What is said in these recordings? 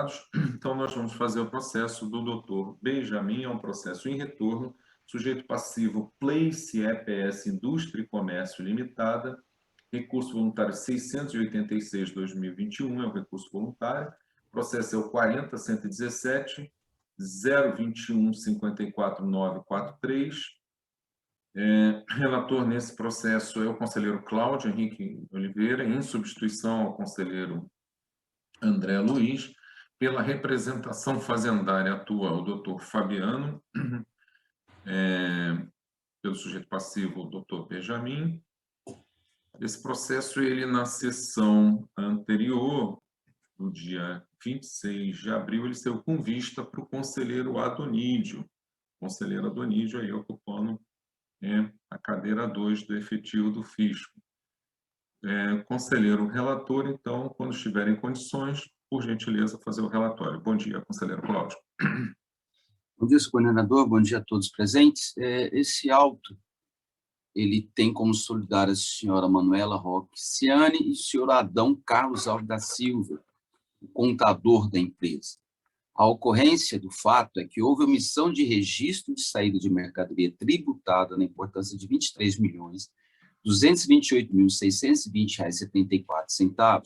aprovados. Então, nós vamos fazer o processo do doutor Benjamin, é um processo em retorno, sujeito passivo Place EPS Indústria e Comércio Limitada, recurso voluntário 686/2021, é o recurso voluntário, o processo é o 40.117, 021.54943. Relator nesse processo é o conselheiro Cláudio Henrique Oliveira, em substituição ao conselheiro André Luiz. Pela representação fazendária atua o doutor Fabiano, pelo sujeito passivo o doutor Benjamin. Esse processo, ele na sessão anterior, no dia 26 de abril, ele saiu com vista para o conselheiro Adonídio. O conselheiro Adonídio aí ocupando a cadeira 2 do efetivo do fisco. Conselheiro relator, então, quando estiver em condições, por gentileza, fazer o relatório. Bom dia, conselheiro Cláudio. Bom dia, senhor coordenador, bom dia a todos presentes. Esse auto, ele tem como solidárias a senhora Manuela Roque Ciani e o senhor Adão Carlos Alves da Silva, o contador da empresa. A ocorrência do fato é que houve omissão de registro de saída de mercadoria tributada na importância de R$ 23.228.620,74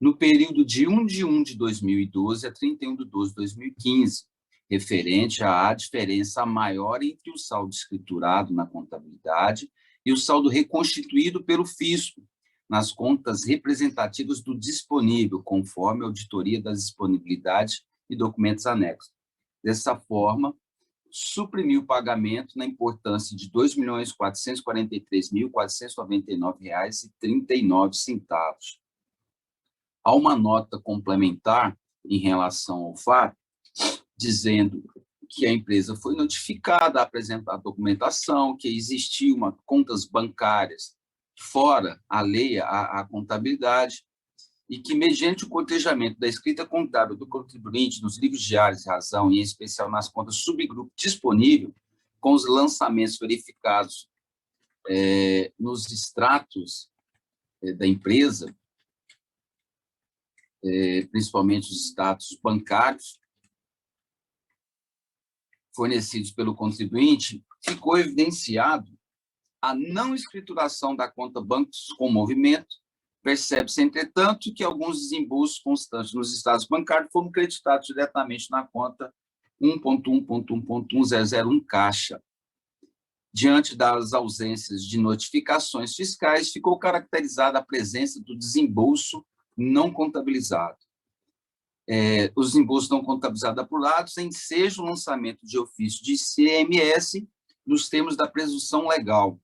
no período de 1 de 1 de 2012 a 31 de 12 de 2015, referente à diferença maior entre o saldo escriturado na contabilidade e o saldo reconstituído pelo fisco nas contas representativas do disponível, conforme a auditoria das disponibilidades e documentos anexos. Dessa forma, suprimiu o pagamento na importância de R$ 2.443.499,39. Há uma nota complementar em relação ao fato, dizendo que a empresa foi notificada a apresentar a documentação, que existiam contas bancárias fora alheia à contabilidade, e que, mediante o cotejamento da escrita contábil do contribuinte nos livros diários de razão, e em especial nas contas subgrupo disponível, com os lançamentos verificados nos extratos da empresa, principalmente os extratos bancários, fornecidos pelo contribuinte, ficou evidenciado a não escrituração da conta bancos com movimento. Percebe-se, entretanto, que alguns desembolsos constantes nos estados bancários foram creditados diretamente na conta 1.1.1.1001 Caixa. Diante das ausências de notificações fiscais, ficou caracterizada a presença do desembolso não contabilizado. Os desembolsos não contabilizados apurados ensejam o lançamento de ofício de ICMS nos termos da presunção legal.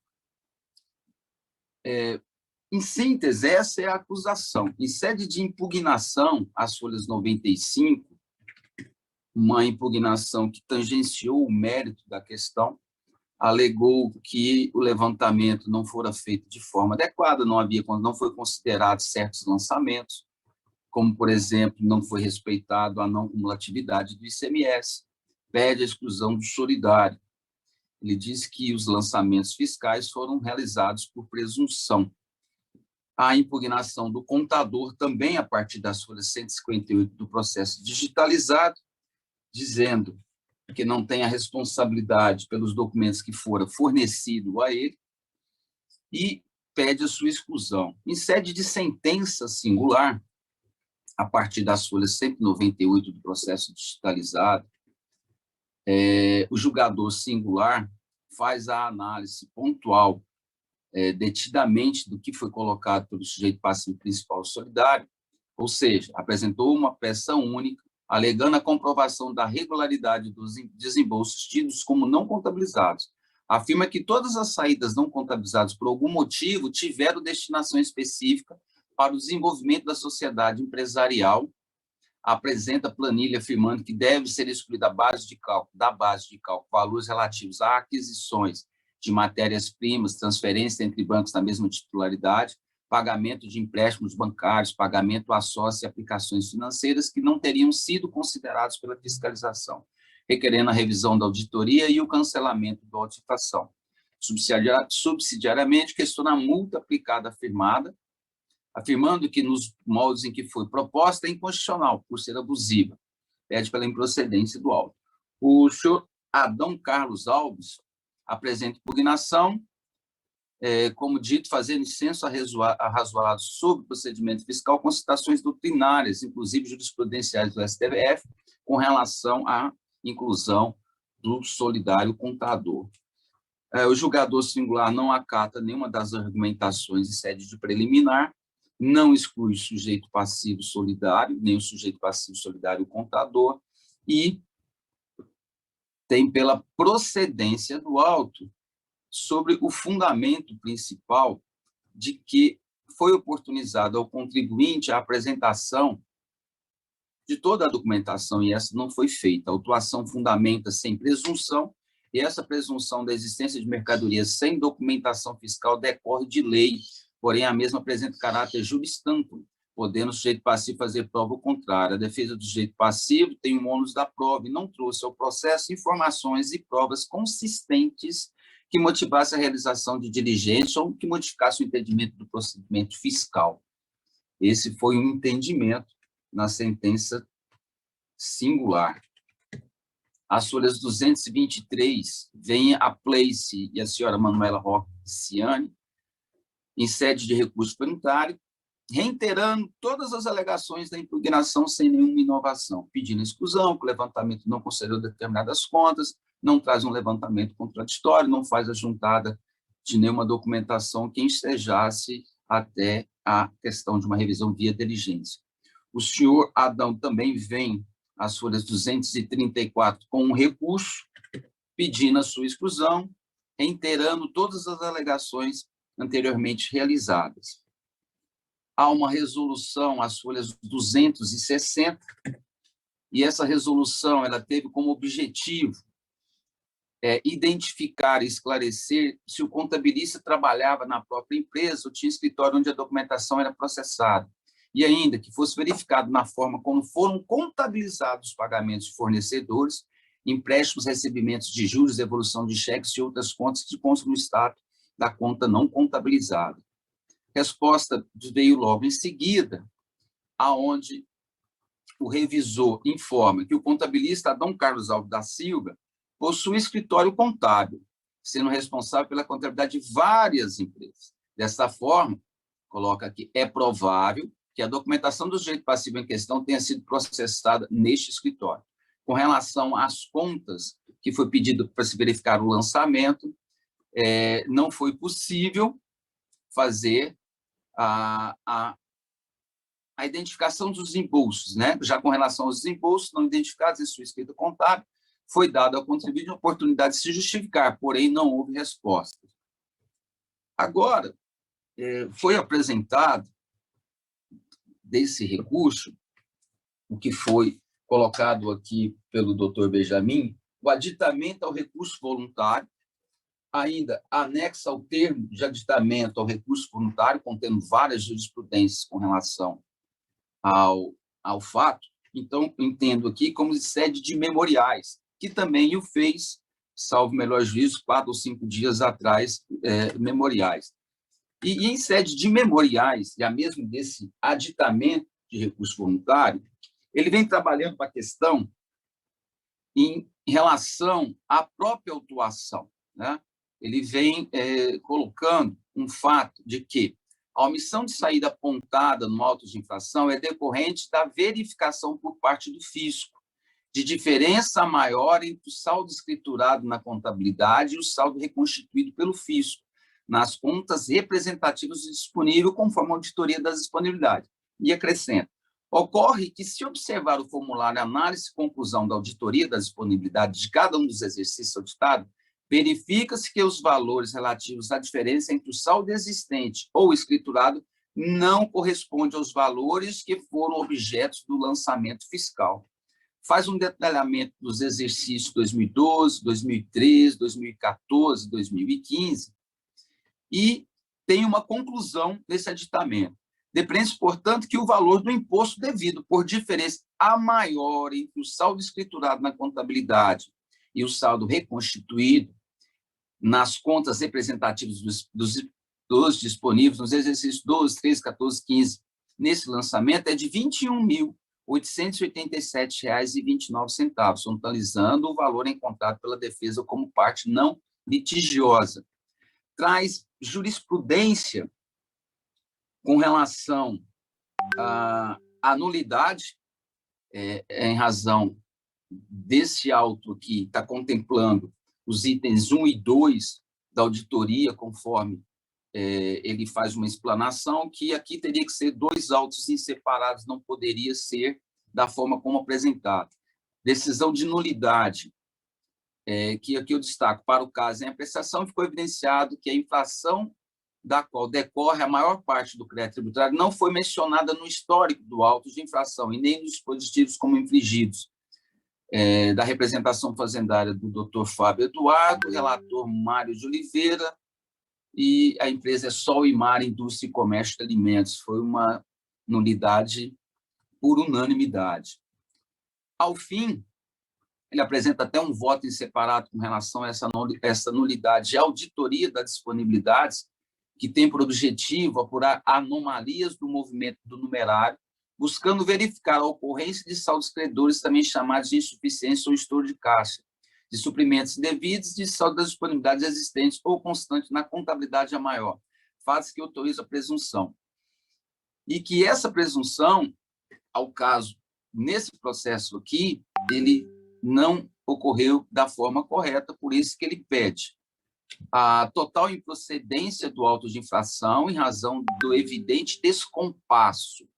Em síntese, essa é a acusação. Em sede de impugnação, as folhas 95, uma impugnação que tangenciou o mérito da questão, alegou que o levantamento não fora feito de forma adequada, não foi considerado certos lançamentos, como, por exemplo, não foi respeitado a não cumulatividade do ICMS, pede a exclusão do solidário. Ele diz que os lançamentos fiscais foram realizados por presunção. A impugnação do contador também a partir das folhas 158 do processo digitalizado, dizendo que não tem a responsabilidade pelos documentos que foram fornecidos a ele e pede a sua exclusão. Em sede de sentença singular, a partir das folhas 198 do processo digitalizado, o julgador singular faz a análise pontual detidamente do que foi colocado pelo sujeito passivo principal solidário, ou seja, apresentou uma peça única, alegando a comprovação da regularidade dos desembolsos tidos como não contabilizados. Afirma que todas as saídas não contabilizadas por algum motivo tiveram destinação específica para o desenvolvimento da sociedade empresarial. Apresenta planilha afirmando que deve ser excluída da base de cálculo valores relativos a aquisições de matérias-primas, transferência entre bancos da mesma titularidade, pagamento de empréstimos bancários, pagamento a sócios e aplicações financeiras que não teriam sido considerados pela fiscalização, requerendo a revisão da auditoria e o cancelamento da auditação. Subsidiariamente, questiona a multa aplicada à firmada, afirmando que, nos moldes em que foi proposta, é inconstitucional, por ser abusiva. Pede pela improcedência do auto. O senhor Adão Carlos Alves apresenta impugnação, como dito, fazendo incenso arrazoado sobre o procedimento fiscal com citações doutrinárias, inclusive jurisprudenciais do STF, com relação à inclusão do solidário contador. O julgador singular não acata nenhuma das argumentações em sede de preliminar, não exclui o sujeito passivo solidário, nem o sujeito passivo solidário contador, e tem pela procedência do auto sobre o fundamento principal de que foi oportunizado ao contribuinte a apresentação de toda a documentação, e essa não foi feita. A autuação fundamenta-se em presunção, e essa presunção da existência de mercadorias sem documentação fiscal decorre de lei, porém a mesma apresenta caráter juris tantum, podendo o sujeito passivo fazer prova ao contrário. A defesa do sujeito passivo tem o ônus da prova e não trouxe ao processo informações e provas consistentes que motivasse a realização de diligência ou que modificasse o entendimento do procedimento fiscal. Esse foi um entendimento na sentença singular. As folhas 223, vem a Place e a senhora Manuela Roque Ciani, em sede de recurso peremptório, reiterando todas as alegações da impugnação sem nenhuma inovação, pedindo exclusão, que o levantamento não considerou determinadas contas, não traz um levantamento contraditório, não faz a juntada de nenhuma documentação que ensejasse até a questão de uma revisão via diligência. O senhor Adão também vem às folhas 234 com um recurso, pedindo a sua exclusão, reiterando todas as alegações anteriormente realizadas. Há uma resolução, as folhas 260, e essa resolução ela teve como objetivo identificar e esclarecer se o contabilista trabalhava na própria empresa ou tinha escritório onde a documentação era processada, e ainda que fosse verificado na forma como foram contabilizados os pagamentos de fornecedores, empréstimos, recebimentos de juros, devolução de cheques e outras contas que constam no status da conta não contabilizada. Resposta veio logo em seguida, aonde o revisor informa que o contabilista Adão Carlos Alves da Silva possui escritório contábil, sendo responsável pela contabilidade de várias empresas. Dessa forma, coloca aqui, é provável que a documentação do sujeito passivo em questão tenha sido processada neste escritório. Com relação às contas que foi pedido para se verificar o lançamento, não foi possível fazer a identificação dos desembolsos, né? Já com relação aos desembolsos não identificados em sua escrita contábil, foi dado ao contribuinte a oportunidade de se justificar, porém não houve resposta. Agora, foi apresentado desse recurso, o que foi colocado aqui pelo doutor Benjamin, o aditamento ao recurso voluntário, ainda anexa ao termo de aditamento ao recurso voluntário, contendo várias jurisprudências com relação ao fato. Então, entendo aqui como sede de memoriais, que também o fez, salvo melhor juízo, 4 ou 5 dias atrás, memoriais. E em sede de memoriais, já mesmo desse aditamento de recurso voluntário, ele vem trabalhando com a questão em relação à própria autuação, né? Ele vem colocando um fato de que a omissão de saída apontada no auto de infração é decorrente da verificação por parte do fisco de diferença maior entre o saldo escriturado na contabilidade e o saldo reconstituído pelo fisco nas contas representativas disponíveis conforme a auditoria das disponibilidades. E acrescenta, ocorre que, se observar o formulário análise e conclusão da auditoria das disponibilidades de cada um dos exercícios auditados, verifica-se que os valores relativos à diferença entre o saldo existente ou escriturado não correspondem aos valores que foram objetos do lançamento fiscal. Faz um detalhamento dos exercícios 2012, 2013, 2014, 2015 e tem uma conclusão desse aditamento. Depreende-se, portanto, que o valor do imposto devido por diferença a maior entre o saldo escriturado na contabilidade e o saldo reconstituído nas contas representativas dos dos disponíveis nos exercícios 12, 13, 14, 15, nesse lançamento, é de R$ 21.887,29, totalizando o valor encontrado pela defesa como parte não litigiosa. Traz jurisprudência com relação à nulidade, em razão desse auto aqui, está contemplando os itens 1 e 2 da auditoria, conforme ele faz uma explanação, que aqui teria que ser 2 autos inseparados, não poderia ser da forma como apresentado. Decisão de nulidade, que aqui eu destaco, para o caso em apreciação, ficou evidenciado que a infração da qual decorre a maior parte do crédito tributário não foi mencionada no histórico do auto de infração e nem nos dispositivos como infringidos, da representação fazendária do Dr. Fábio Eduardo, relator Mário de Oliveira, e a empresa é Sol e Mar Indústria e Comércio de Alimentos. Foi uma nulidade por unanimidade. Ao fim, ele apresenta até um voto em separado com relação a essa nulidade de auditoria das disponibilidades, que tem por objetivo apurar anomalias do movimento do numerário, buscando verificar a ocorrência de saldos credores, também chamados de insuficiência ou estouro de caixa, de suprimentos indevidos, de saldo das disponibilidades existentes ou constante na contabilidade a maior, fatos que autorizam a presunção. E que essa presunção, ao caso, nesse processo aqui, ele não ocorreu da forma correta, por isso que ele pede a total improcedência do auto de infração em razão do evidente descompasso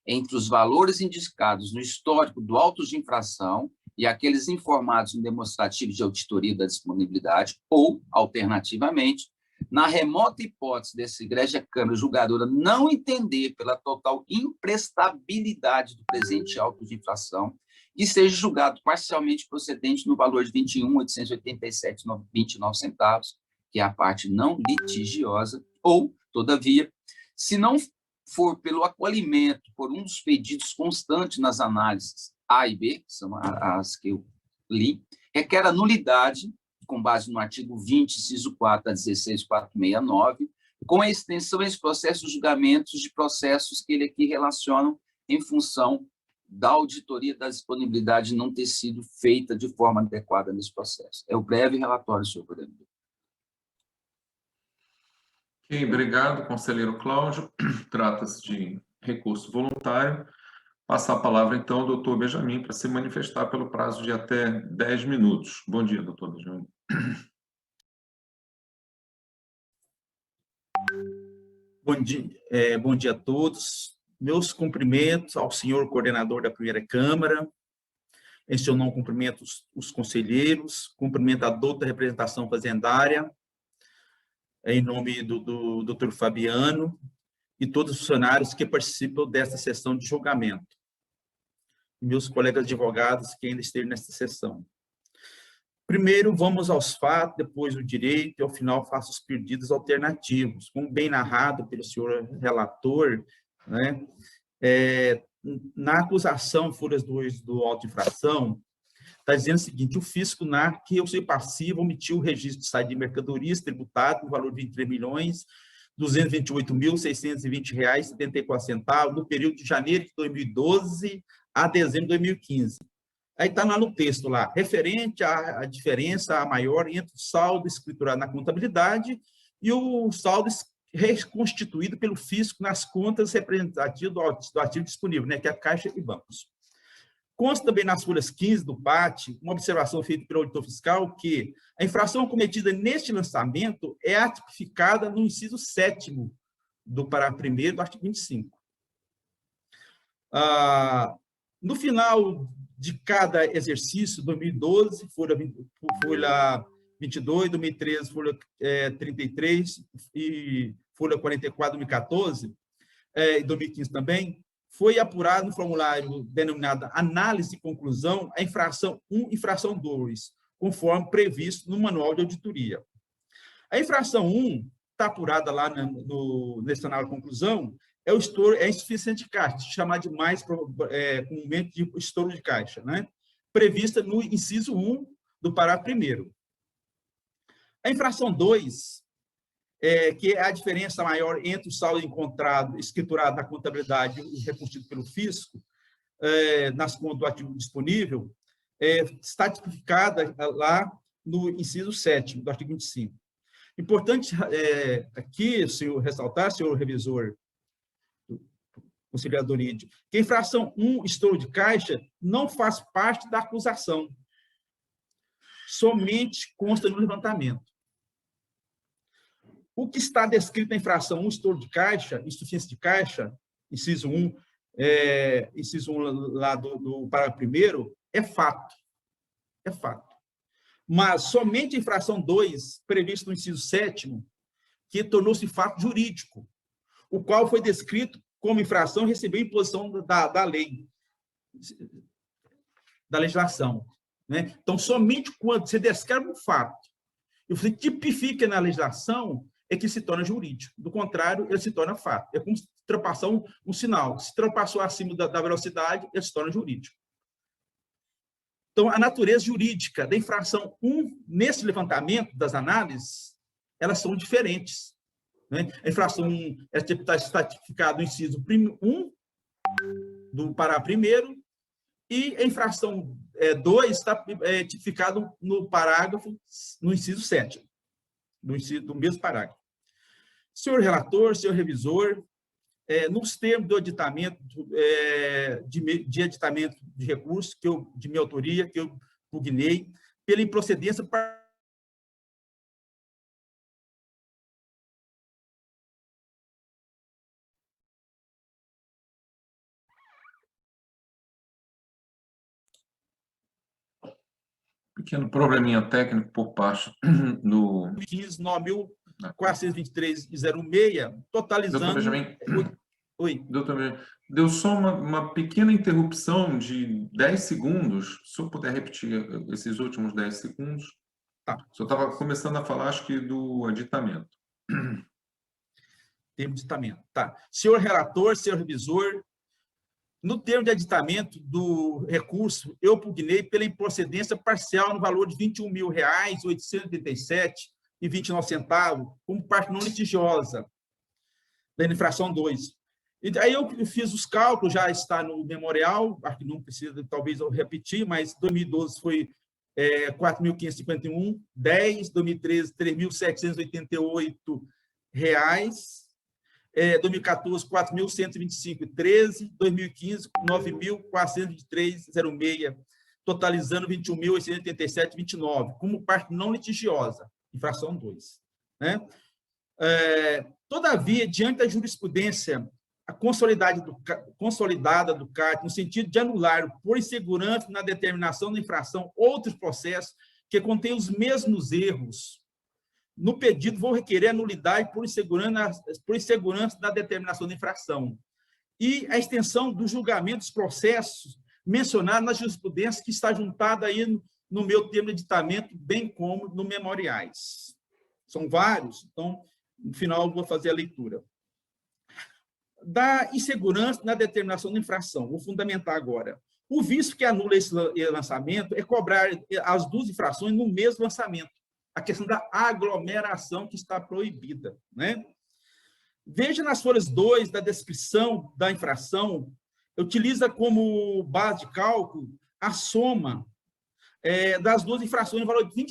entre os valores indicados no histórico do auto de infração e aqueles informados no demonstrativo de auditoria da disponibilidade, ou, alternativamente, na remota hipótese dessa egrégia Câmara julgadora não entender pela total imprestabilidade do presente auto de infração, que seja julgado parcialmente procedente no valor de R$ 21.887,29, que é a parte não litigiosa, ou, todavia, se não for pelo acolhimento por um dos pedidos constantes nas análises A e B, que são as que eu li, requer a nulidade, com base no artigo 20, inciso 4 da 16.469, com a extensão a esse processo de julgamentos de processos que ele aqui relaciona em função da auditoria da disponibilidade não ter sido feita de forma adequada nesse processo. É o breve relatório, senhor coordenador. Ok, obrigado, conselheiro Cláudio. Trata-se de recurso voluntário. Passar a palavra, então, ao doutor Benjamin, para se manifestar pelo prazo de até 10 minutos. Bom dia, doutor Benjamin. Bom dia a todos. Meus cumprimentos ao senhor coordenador da primeira Câmara. Em seu nome, cumprimento os conselheiros, cumprimento a douta representação fazendária, em nome do doutor Fabiano e todos os funcionários que participam desta sessão de julgamento. Meus colegas advogados que ainda estejam nesta sessão. Primeiro, vamos aos fatos, depois o direito, e ao final faço os pedidos alternativos. Como bem narrado pelo senhor relator, né, na acusação, folhas 2 do auto de infração, está dizendo o seguinte: o fisco narra que eu sou passivo, omitiu o registro de saída de mercadorias tributado no valor de R$ 23.228.620,74 no período de janeiro de 2012 a dezembro de 2015. Aí está lá no texto, lá, referente à diferença maior entre o saldo escriturado na contabilidade e o saldo reconstituído pelo fisco nas contas representativas do ativo disponível, né, que é a Caixa e bancos. Consta também nas folhas 15 do PAT uma observação feita pelo auditor fiscal que a infração cometida neste lançamento é a tipificada no inciso 7º do parágrafo 1º do artigo 25. No final de cada exercício, 2012, folha 22, 2013, folha 33 e folha 44, 2014, e 2015 também, foi apurado no formulário denominado análise e conclusão a infração 1 e infração 2, conforme previsto no manual de auditoria. A infração 1 está apurada lá nesse análise e conclusão, é insuficiente de caixa, chamado de mais comumente de estouro de caixa, né? Prevista no inciso 1 do parágrafo 1º. A infração 2 que é a diferença maior entre o saldo encontrado, escriturado na contabilidade e reconstituído pelo fisco, nas contas do ativo disponível, está tipificada lá no inciso 7º do artigo 25. Importante aqui, senhor, ressaltar, senhor revisor, conciliador Ídio, que a infração 1, estouro de caixa, não faz parte da acusação. Somente consta no levantamento. O que está descrito na infração 1, estouro de caixa, insuficiência de caixa, inciso 1, lá do parágrafo 1º, é fato. É fato. Mas somente a infração 2, prevista no inciso 7º, que tornou-se fato jurídico, o qual foi descrito como infração e recebeu imposição da lei, da legislação. Né? Então, somente quando você descreve um fato e você tipifica na legislação, é que se torna jurídico. Do contrário, ele se torna fato. É como se ultrapassar um sinal. Se ultrapassou acima da velocidade, ele se torna jurídico. Então, a natureza jurídica da infração 1, nesse levantamento das análises, elas são diferentes. Né? A infração 1 está tipificada no inciso 1 do parágrafo 1º, e a infração 2 está tipificada no inciso 7º, do mesmo parágrafo. Senhor relator, senhor revisor, nos termos do aditamento, de aditamento de recurso, de minha autoria, que eu pugnei, pela improcedência Pequeno probleminha técnico por parte do... 9.423,06, totalizando... Doutor Benjamin, Oi. doutor Benjamin, deu só uma pequena interrupção de 10 segundos. Se eu puder repetir esses últimos 10 segundos. Tá. O senhor estava começando a falar, acho que, do aditamento. Termo de aditamento. Tá. Senhor relator, senhor revisor, no termo de aditamento do recurso, eu pugnei pela improcedência parcial no valor de R$ 21.887,29, como parte não litigiosa da infração 2. E aí eu fiz os cálculos, já está no memorial, acho que não precisa, talvez eu repetir, mas 2012 foi 4.551,10, 2013, R$ 3.788, 2014, 4.125,13, 2015, 9.423,06, totalizando 21.887,29, como parte não litigiosa, infração 2. Né? Todavia, diante da jurisprudência consolidada do CAT, no sentido de anular, por insegurança na determinação da infração, outros processos que contêm os mesmos erros, no pedido, vou requerer a nulidade por insegurança da determinação da infração e a extensão do julgamento dos processos mencionados na jurisprudência que está juntada aí no meu termo de aditamento, bem como no memoriais. São vários, então, no final, eu vou fazer a leitura. Da insegurança na determinação da infração, vou fundamentar agora. O vício que anula esse lançamento é cobrar as duas infrações no mesmo lançamento. A questão da aglomeração que está proibida. Né? Veja nas folhas 2 da descrição da infração, utiliza como base de cálculo a soma das duas infrações no valor de R$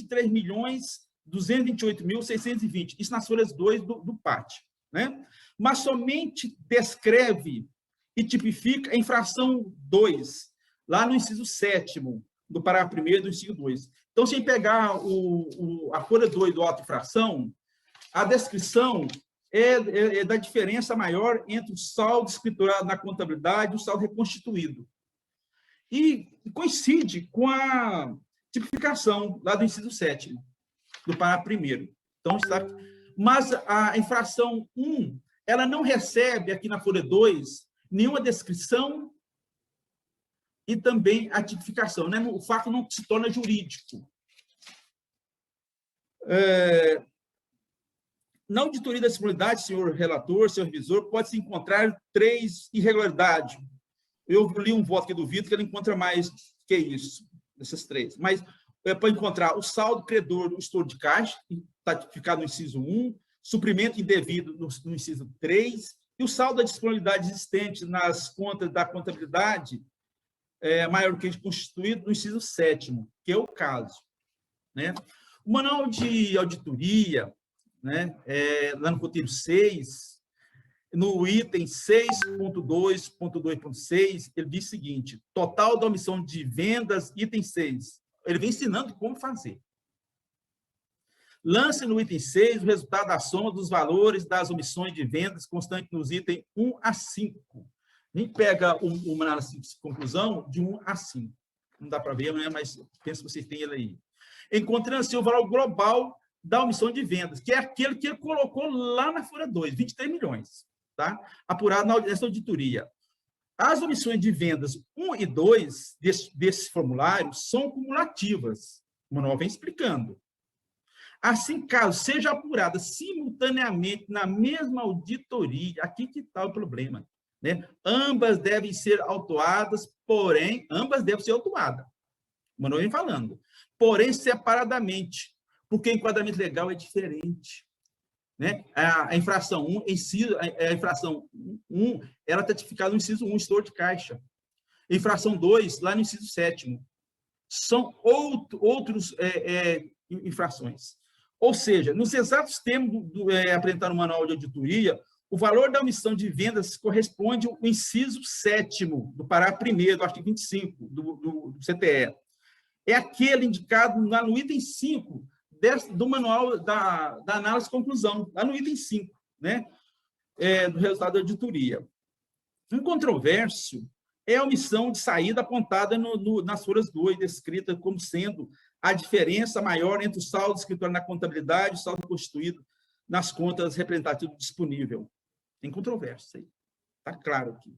23.228.620. Isso nas folhas 2 do PAT. Né? Mas somente descreve e tipifica a infração 2, lá no inciso 7º, do parágrafo 1º do inciso 2. Então, se pegar a folha 2 do auto-infração, a descrição é da diferença maior entre o saldo escriturado na contabilidade e o saldo reconstituído. E coincide com a tipificação lá do inciso 7º, do parágrafo 1º. Então, mas a infração 1, ela não recebe aqui na folha 2 nenhuma descrição e também a tipificação. Né? O fato não se torna jurídico. Na auditoria da disponibilidade, senhor relator, senhor revisor, pode-se encontrar 3 irregularidades. Eu li um voto aqui do Vitor, que ele encontra mais que isso, essas 3. Mas para encontrar o saldo credor do estouro de caixa, que está tipificado no inciso 1, suprimento indevido no inciso 3, e o saldo da disponibilidade existente nas contas da contabilidade maior do que constituído no inciso 7º, que é o caso, né? O manual de auditoria, né, lá no roteiro 6, no item 6.2.2.6, ele diz o seguinte: total da omissão de vendas, item 6. Ele vem ensinando como fazer. Lance no item 6 o resultado da soma dos valores das omissões de vendas constante nos itens 1 a 5. A gente pega uma análise de conclusão de 1 a 5. Não dá para ver, né? Mas penso que vocês têm ele aí. Encontrando-se o valor global da omissão de vendas, que é aquele que ele colocou lá na folha 2, 23 milhões, tá? Apurado nessa auditoria. As omissões de vendas 1 e 2 desse formulário são cumulativas. O manual vem explicando. Assim, caso seja apurada simultaneamente na mesma auditoria, aqui que está o problema, né? Ambas devem ser autuadas, porém, ambas devem ser autuadas. O manual vem falando. Porém, separadamente, porque o enquadramento legal é diferente, né? A infração 1, a infração 1, ela está tipificada no inciso 1, estouro de caixa. A infração 2, lá no inciso 7º. São outros infrações. Ou seja, nos exatos termos apresentado no manual de auditoria, o valor da omissão de vendas corresponde ao inciso 7º do parágrafo 1º do artigo 25 do CTE. É aquele indicado lá no item 5 do manual da análise de conclusão, lá no item 5, né, do resultado da auditoria. Um controverso é a omissão de saída apontada nas folhas 2, descrita como sendo a diferença maior entre o saldo escritório na contabilidade e o saldo constituído nas contas representativas disponível. Tem controvérsia aí. Está claro aqui.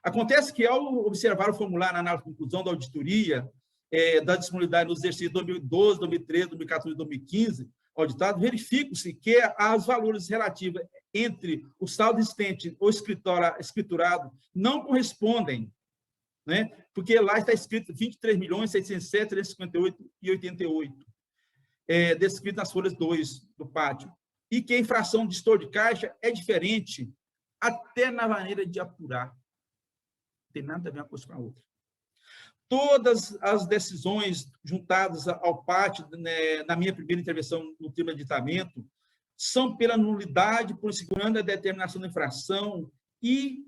Acontece que, ao observar o formulário na análise de conclusão da auditoria da disponibilidade nos exercícios 2012, 2013, 2014 e 2015, auditado, verifica-se que os valores relativos entre o saldo existente ou escriturado não correspondem, né? Porque lá está escrito 23.607.358,88, descrito nas folhas 2 do pátio, e que a infração de estouro de caixa é diferente até na maneira de apurar. Não tem nada a ver uma coisa com a outra. Todas as decisões juntadas ao pátio, né, na minha primeira intervenção no termo de aditamento, são pela nulidade, por segurando a determinação da infração e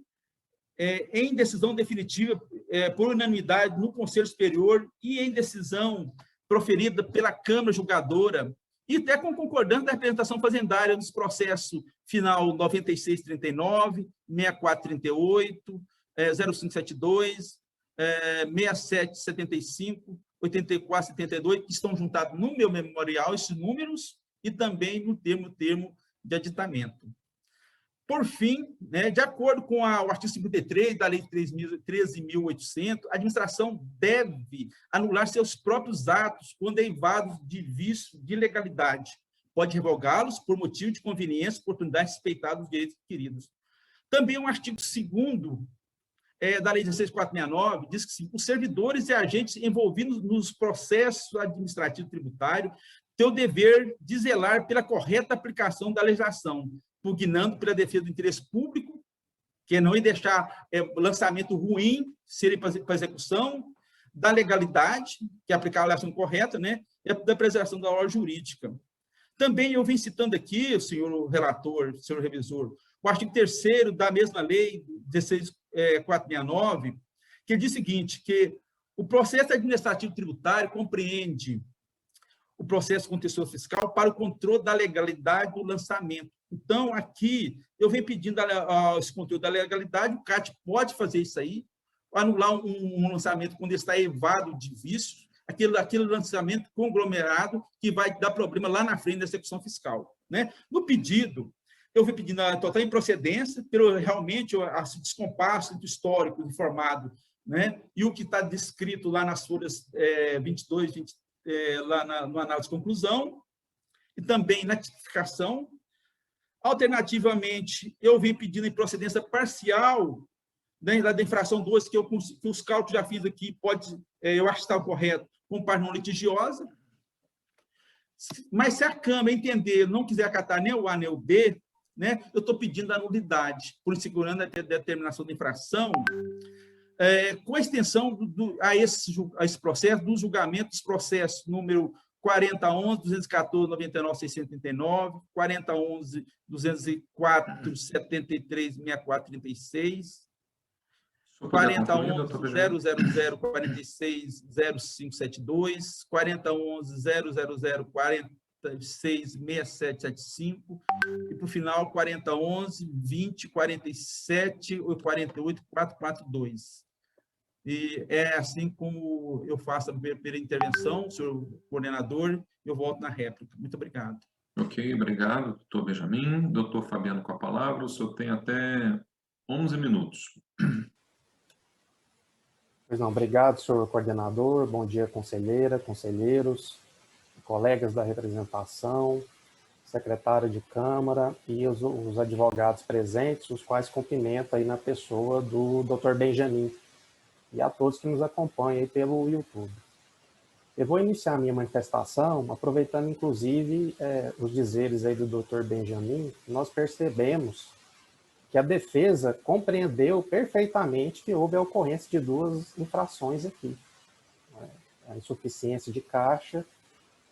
em decisão definitiva por unanimidade no Conselho Superior e em decisão proferida pela Câmara Julgadora e até com concordância da representação fazendária nos processos final 9639, 6438, 0572, 6775, 8472, que estão juntados no meu memorial, esses números, e também no termo de aditamento. Por fim, né, de acordo com o artigo 53 da Lei 13.800, a administração deve anular seus próprios atos quando derivados de vício de legalidade. Pode revogá-los por motivo de conveniência, oportunidade de respeitar os direitos adquiridos. Também o artigo 2º da Lei 16.469 diz que sim, os servidores e agentes envolvidos nos processos administrativos tributários têm o dever de zelar pela correta aplicação da legislação, pugnando pela defesa do interesse público, que é não deixar lançamento ruim serem para execução, da legalidade, que é aplicar a legislação correta, né, e da preservação da ordem jurídica. Também eu venho citando aqui, senhor relator, senhor revisor, o artigo 3º da mesma lei, 16.469, que diz o seguinte, que o processo administrativo tributário compreende o processo contencioso fiscal para o controle da legalidade do lançamento. Então, aqui, eu venho pedindo esse controle da legalidade, o CAT pode fazer isso aí, anular um lançamento quando está evado de vícios, aquele lançamento conglomerado que vai dar problema lá na frente da execução fiscal, né? No pedido, eu venho pedindo a total improcedência, pelo realmente esse descompasso entre o histórico informado, né, e o que está descrito lá nas folhas 22, 20, lá no análise de conclusão, e também na tipificação. Alternativamente, eu venho pedindo improcedência parcial, né, da infração 2, que os cálculos já fiz aqui, eu acho que está correto, com parte não litigiosa. Mas se a Câmara entender, não quiser acatar nem o A nem o B, né, eu estou pedindo a nulidade, por insegurando a determinação da infração, com a extensão a esse processo, do julgamento dos processos número 4011, 214, 99, 639, 4011, 204, 73, 64, 36, 4011, 000, 46, 0572, 4011, 000, 46, 6775, e, por final, 4011, 20, 47, 48, 442. E é assim como eu faço a primeira intervenção, senhor coordenador, eu volto na réplica. Muito obrigado. Ok, obrigado, doutor Benjamin. Doutor Fabiano, com a palavra, o senhor tem até 11 minutos. Pois não, obrigado, senhor coordenador. Bom dia, conselheira, conselheiros, colegas da representação, secretário de Câmara e os advogados presentes, os quais cumprimento aí na pessoa do doutor Benjamin, e a todos que nos acompanham aí pelo YouTube. Eu vou iniciar a minha manifestação aproveitando, inclusive, os dizeres aí do doutor Benjamin. Nós percebemos que a defesa compreendeu perfeitamente que houve a ocorrência de duas infrações aqui. A insuficiência de caixa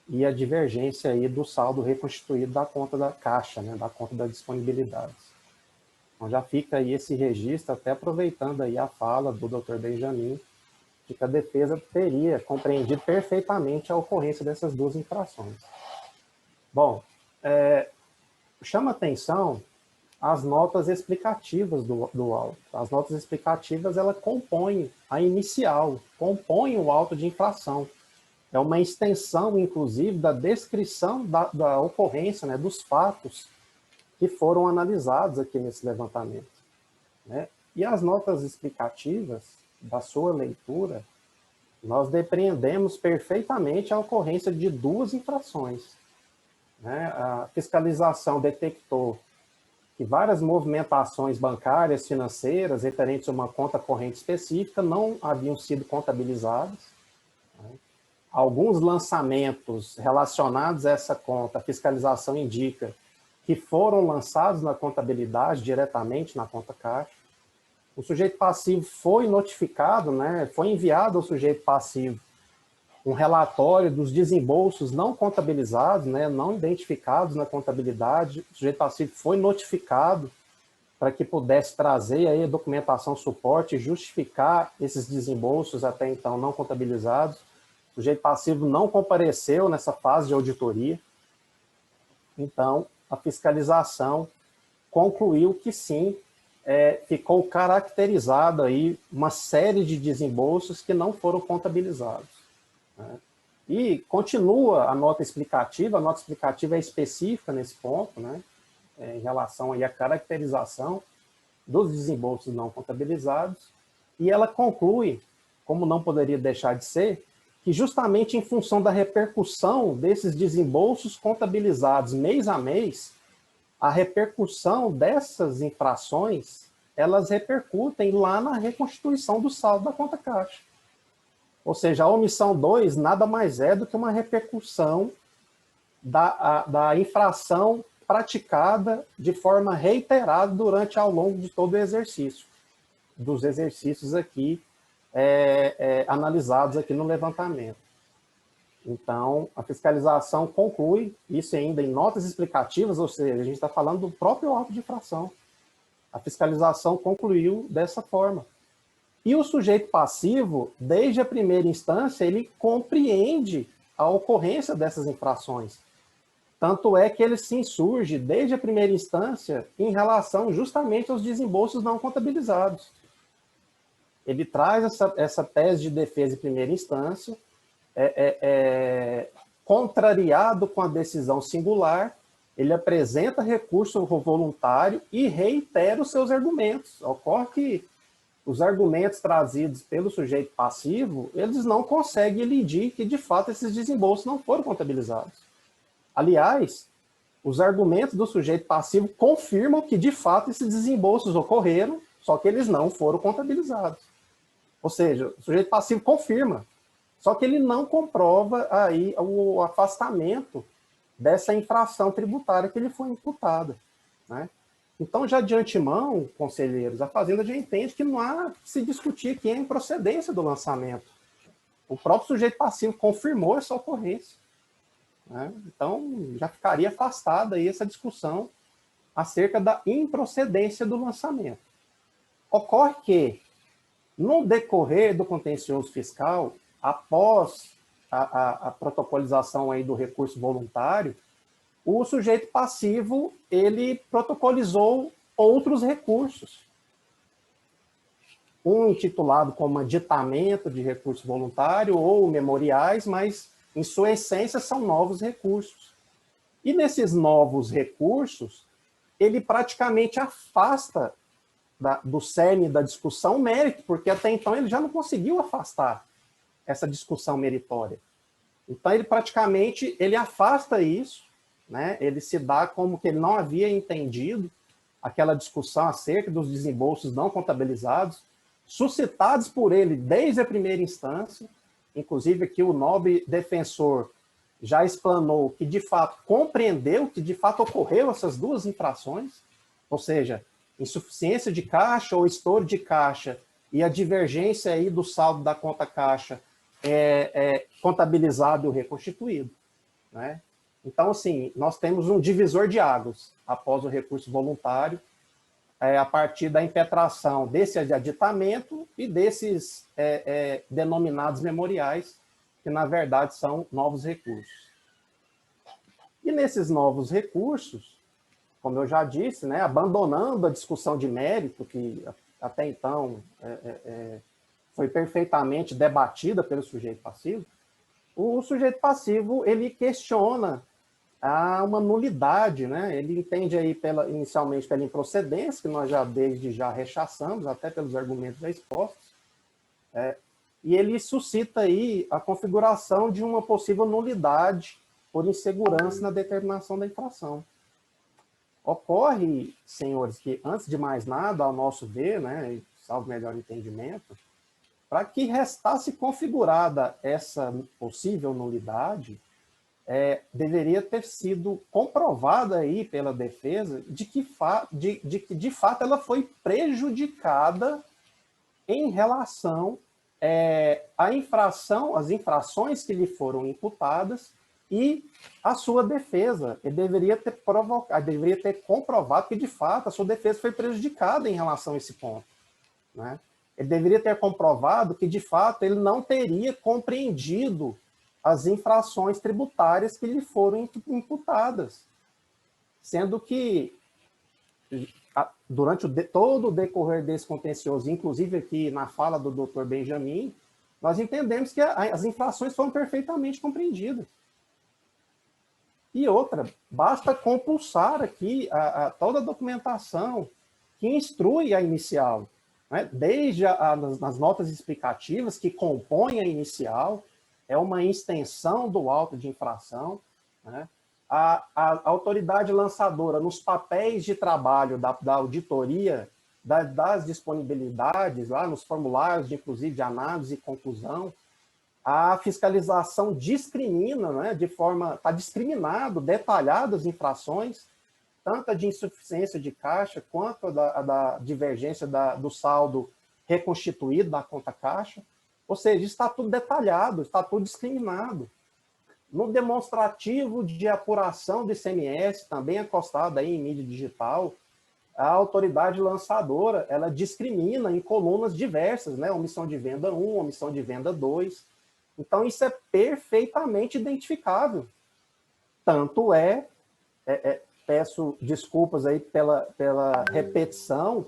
e a divergência aí do saldo reconstituído da conta da caixa, né, da conta das disponibilidades. Então já fica aí esse registro, até aproveitando aí a fala do Dr. Benjamin, de que a defesa teria compreendido perfeitamente a ocorrência dessas duas infrações. Bom, chama atenção as notas explicativas do auto. As notas explicativas, ela compõem a inicial, compõem o auto de infração. É uma extensão, inclusive, da descrição da ocorrência, né, dos fatos que foram analisados aqui nesse levantamento, né? E as notas explicativas da sua leitura, nós depreendemos perfeitamente a ocorrência de duas infrações, né? A fiscalização detectou que várias movimentações bancárias, financeiras, referentes a uma conta corrente específica, não haviam sido contabilizadas, né? Alguns lançamentos relacionados a essa conta, a fiscalização indica que foram lançados na contabilidade, diretamente na conta caixa. O sujeito passivo foi notificado, né, foi enviado ao sujeito passivo um relatório dos desembolsos não contabilizados, né, não identificados na contabilidade. O sujeito passivo foi notificado para que pudesse trazer aí a documentação suporte e justificar esses desembolsos até então não contabilizados. O sujeito passivo não compareceu nessa fase de auditoria. Então, a fiscalização concluiu que sim, ficou caracterizado aí uma série de desembolsos que não foram contabilizados, né? E continua a nota explicativa é específica nesse ponto, né, em relação aí à caracterização dos desembolsos não contabilizados, e ela conclui, como não poderia deixar de ser, que justamente em função da repercussão desses desembolsos contabilizados mês a mês, a repercussão dessas infrações, elas repercutem lá na reconstituição do saldo da conta caixa. Ou seja, a omissão 2 nada mais é do que uma repercussão da infração praticada de forma reiterada ao longo de todo o exercício, dos exercícios aqui analisados aqui no levantamento. Então, a fiscalização conclui, isso ainda em notas explicativas, ou seja, a gente está falando do próprio auto de infração. A fiscalização concluiu dessa forma. E o sujeito passivo, desde a primeira instância, ele compreende a ocorrência dessas infrações. Tanto é que ele se insurge, desde a primeira instância, em relação justamente aos desembolsos não contabilizados. Ele traz essa tese de defesa em primeira instância, contrariado com a decisão singular, ele apresenta recurso voluntário e reitera os seus argumentos. Ocorre que os argumentos trazidos pelo sujeito passivo, eles não conseguem elidir que, de fato, esses desembolsos não foram contabilizados. Aliás, os argumentos do sujeito passivo confirmam que, de fato, esses desembolsos ocorreram, só que eles não foram contabilizados. Ou seja, o sujeito passivo confirma, só que ele não comprova aí o afastamento dessa infração tributária que lhe foi imputada, né? Então, já de antemão, conselheiros, a Fazenda já entende que não há que se discutir aqui a improcedência do lançamento. O próprio sujeito passivo confirmou essa ocorrência, né? Então, já ficaria afastada aí essa discussão acerca da improcedência do lançamento. Ocorre que, no decorrer do contencioso fiscal, após a protocolização aí do recurso voluntário, o sujeito passivo, ele protocolizou outros recursos. Um intitulado como aditamento de recurso voluntário ou memoriais, mas, em sua essência, são novos recursos. E nesses novos recursos, ele praticamente afasta do cerne da discussão mérito, porque até então ele já não conseguiu afastar essa discussão meritória. Então, ele praticamente ele afasta isso, né? Ele se dá como que ele não havia entendido aquela discussão acerca dos desembolsos não contabilizados, suscitados por ele desde a primeira instância, inclusive aqui o nobre defensor já explanou que, de fato, compreendeu que, de fato, ocorreu essas duas infrações, ou seja, insuficiência de caixa ou estouro de caixa e a divergência aí do saldo da conta caixa contabilizado e reconstituído, né? Então, assim, nós temos um divisor de águas após o recurso voluntário, a partir da impetração desse aditamento e desses denominados memoriais, que, na verdade, são novos recursos. E nesses novos recursos, como eu já disse, né, abandonando a discussão de mérito, que até então foi perfeitamente debatida pelo sujeito passivo, o sujeito passivo ele questiona uma nulidade, né? Ele entende aí inicialmente pela improcedência, que nós já desde já rechaçamos, até pelos argumentos já expostos, e ele suscita aí a configuração de uma possível nulidade por insegurança na determinação da infração. Ocorre, senhores, que antes de mais nada, ao nosso ver, né, salvo melhor entendimento, para que restasse configurada essa possível nulidade, deveria ter sido comprovada aí pela defesa de que, de fato, ela foi prejudicada em relação à infração, às infrações que lhe foram imputadas e a sua defesa. Ele deveria ter comprovado que, de fato, a sua defesa foi prejudicada em relação a esse ponto, né? Ele deveria ter comprovado que, de fato, ele não teria compreendido as infrações tributárias que lhe foram imputadas, sendo que, durante todo o decorrer desse contencioso, inclusive aqui na fala do Dr. Benjamin, nós entendemos que as infrações foram perfeitamente compreendidas. E outra, basta compulsar aqui toda a documentação que instrui a inicial, né? Desde nas notas explicativas que compõem a inicial, é uma extensão do auto de infração, né? A autoridade lançadora, nos papéis de trabalho da auditoria, das disponibilidades, lá nos formulários, inclusive de análise e conclusão, a fiscalização discrimina, né, está discriminado, detalhado as infrações, tanto a de insuficiência de caixa, quanto a da divergência do saldo reconstituído da conta caixa. Ou seja, está tudo detalhado, está tudo discriminado. No demonstrativo de apuração do ICMS, também acostado aí em mídia digital, a autoridade lançadora, ela discrimina em colunas diversas, né? Omissão de venda 1, omissão de venda 2. Então, isso é perfeitamente identificável. Tanto peço desculpas aí pela repetição,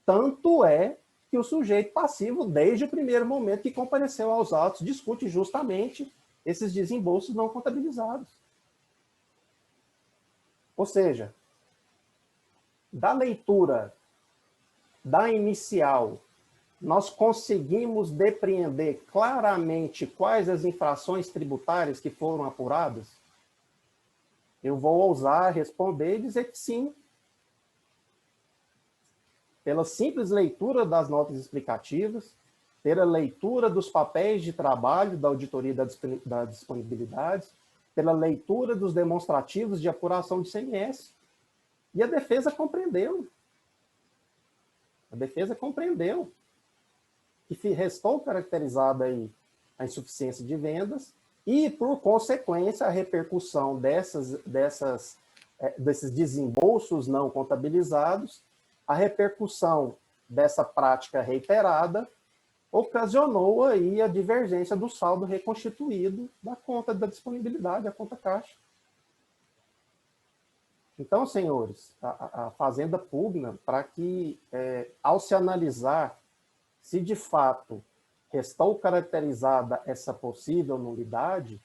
tanto que o sujeito passivo, desde o primeiro momento que compareceu aos autos, discute justamente esses desembolsos não contabilizados. Ou seja, da leitura da inicial, nós conseguimos depreender claramente quais as infrações tributárias que foram apuradas? Eu vou ousar responder e dizer que sim. Pela simples leitura das notas explicativas, pela leitura dos papéis de trabalho da auditoria das disponibilidades, pela leitura dos demonstrativos de apuração de ICMS. E a defesa compreendeu. A defesa compreendeu que restou caracterizada aí a insuficiência de vendas e, por consequência, a repercussão desses desembolsos não contabilizados, a repercussão dessa prática reiterada ocasionou aí a divergência do saldo reconstituído da conta da disponibilidade, a conta caixa. Então, senhores, a Fazenda pugna para que, ao se analisar se de fato restou caracterizada essa possível nulidade,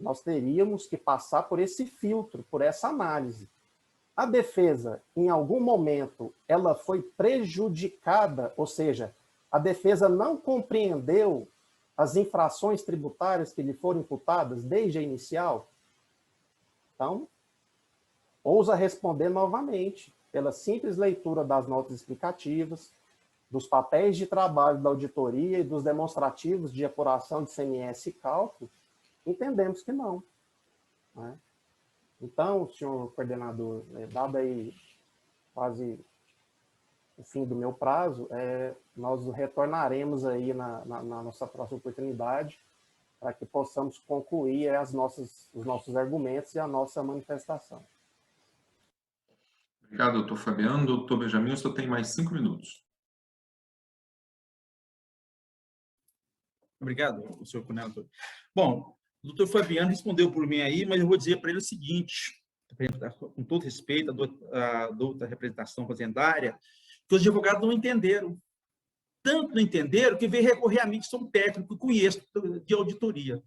nós teríamos que passar por esse filtro, por essa análise. A defesa, em algum momento, ela foi prejudicada, ou seja, a defesa não compreendeu as infrações tributárias que lhe foram imputadas desde a inicial? Então, ousa responder novamente, pela simples leitura das notas explicativas, dos papéis de trabalho da auditoria e dos demonstrativos de apuração de ICMS e cálculo, entendemos que não. Né? Então, senhor coordenador, dado aí quase o fim do meu prazo, nós retornaremos aí na nossa próxima oportunidade para que possamos concluir os nossos argumentos e a nossa manifestação. Obrigado, doutor Fabiano. Doutor Benjamin, o senhor tem mais 5 minutos. Obrigado, senhor coordenador. Bom, o doutor Fabiano respondeu por mim aí, mas eu vou dizer para ele o seguinte, com todo respeito à douta representação fazendária, que os advogados não entenderam. Tanto não entenderam que veio recorrer a mim, que sou um técnico, conheço de auditoria.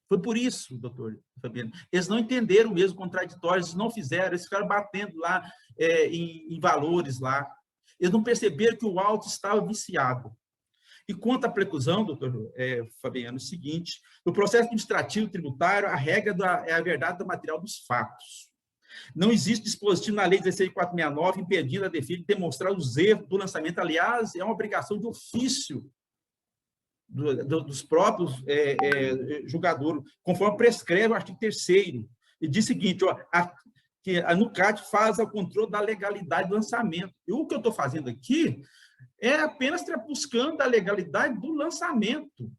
Foi por isso, doutor Fabiano. Eles não entenderam mesmo contraditórios, eles não fizeram, eles ficaram batendo lá em valores lá. Eles não perceberam que o auto estava viciado. E quanto à preclusão, doutor Fabiano, é o seguinte, no processo administrativo tributário, a regra é a verdade do material dos fatos. Não existe dispositivo na Lei 16.469 impedindo a defesa de demonstrar os erros do lançamento. Aliás, é uma obrigação de ofício dos próprios julgadores, conforme prescreve o artigo 3º. E diz o seguinte, que a NUCAT faz o controle da legalidade do lançamento. E o que eu estou fazendo aqui é apenas buscando a legalidade do lançamento.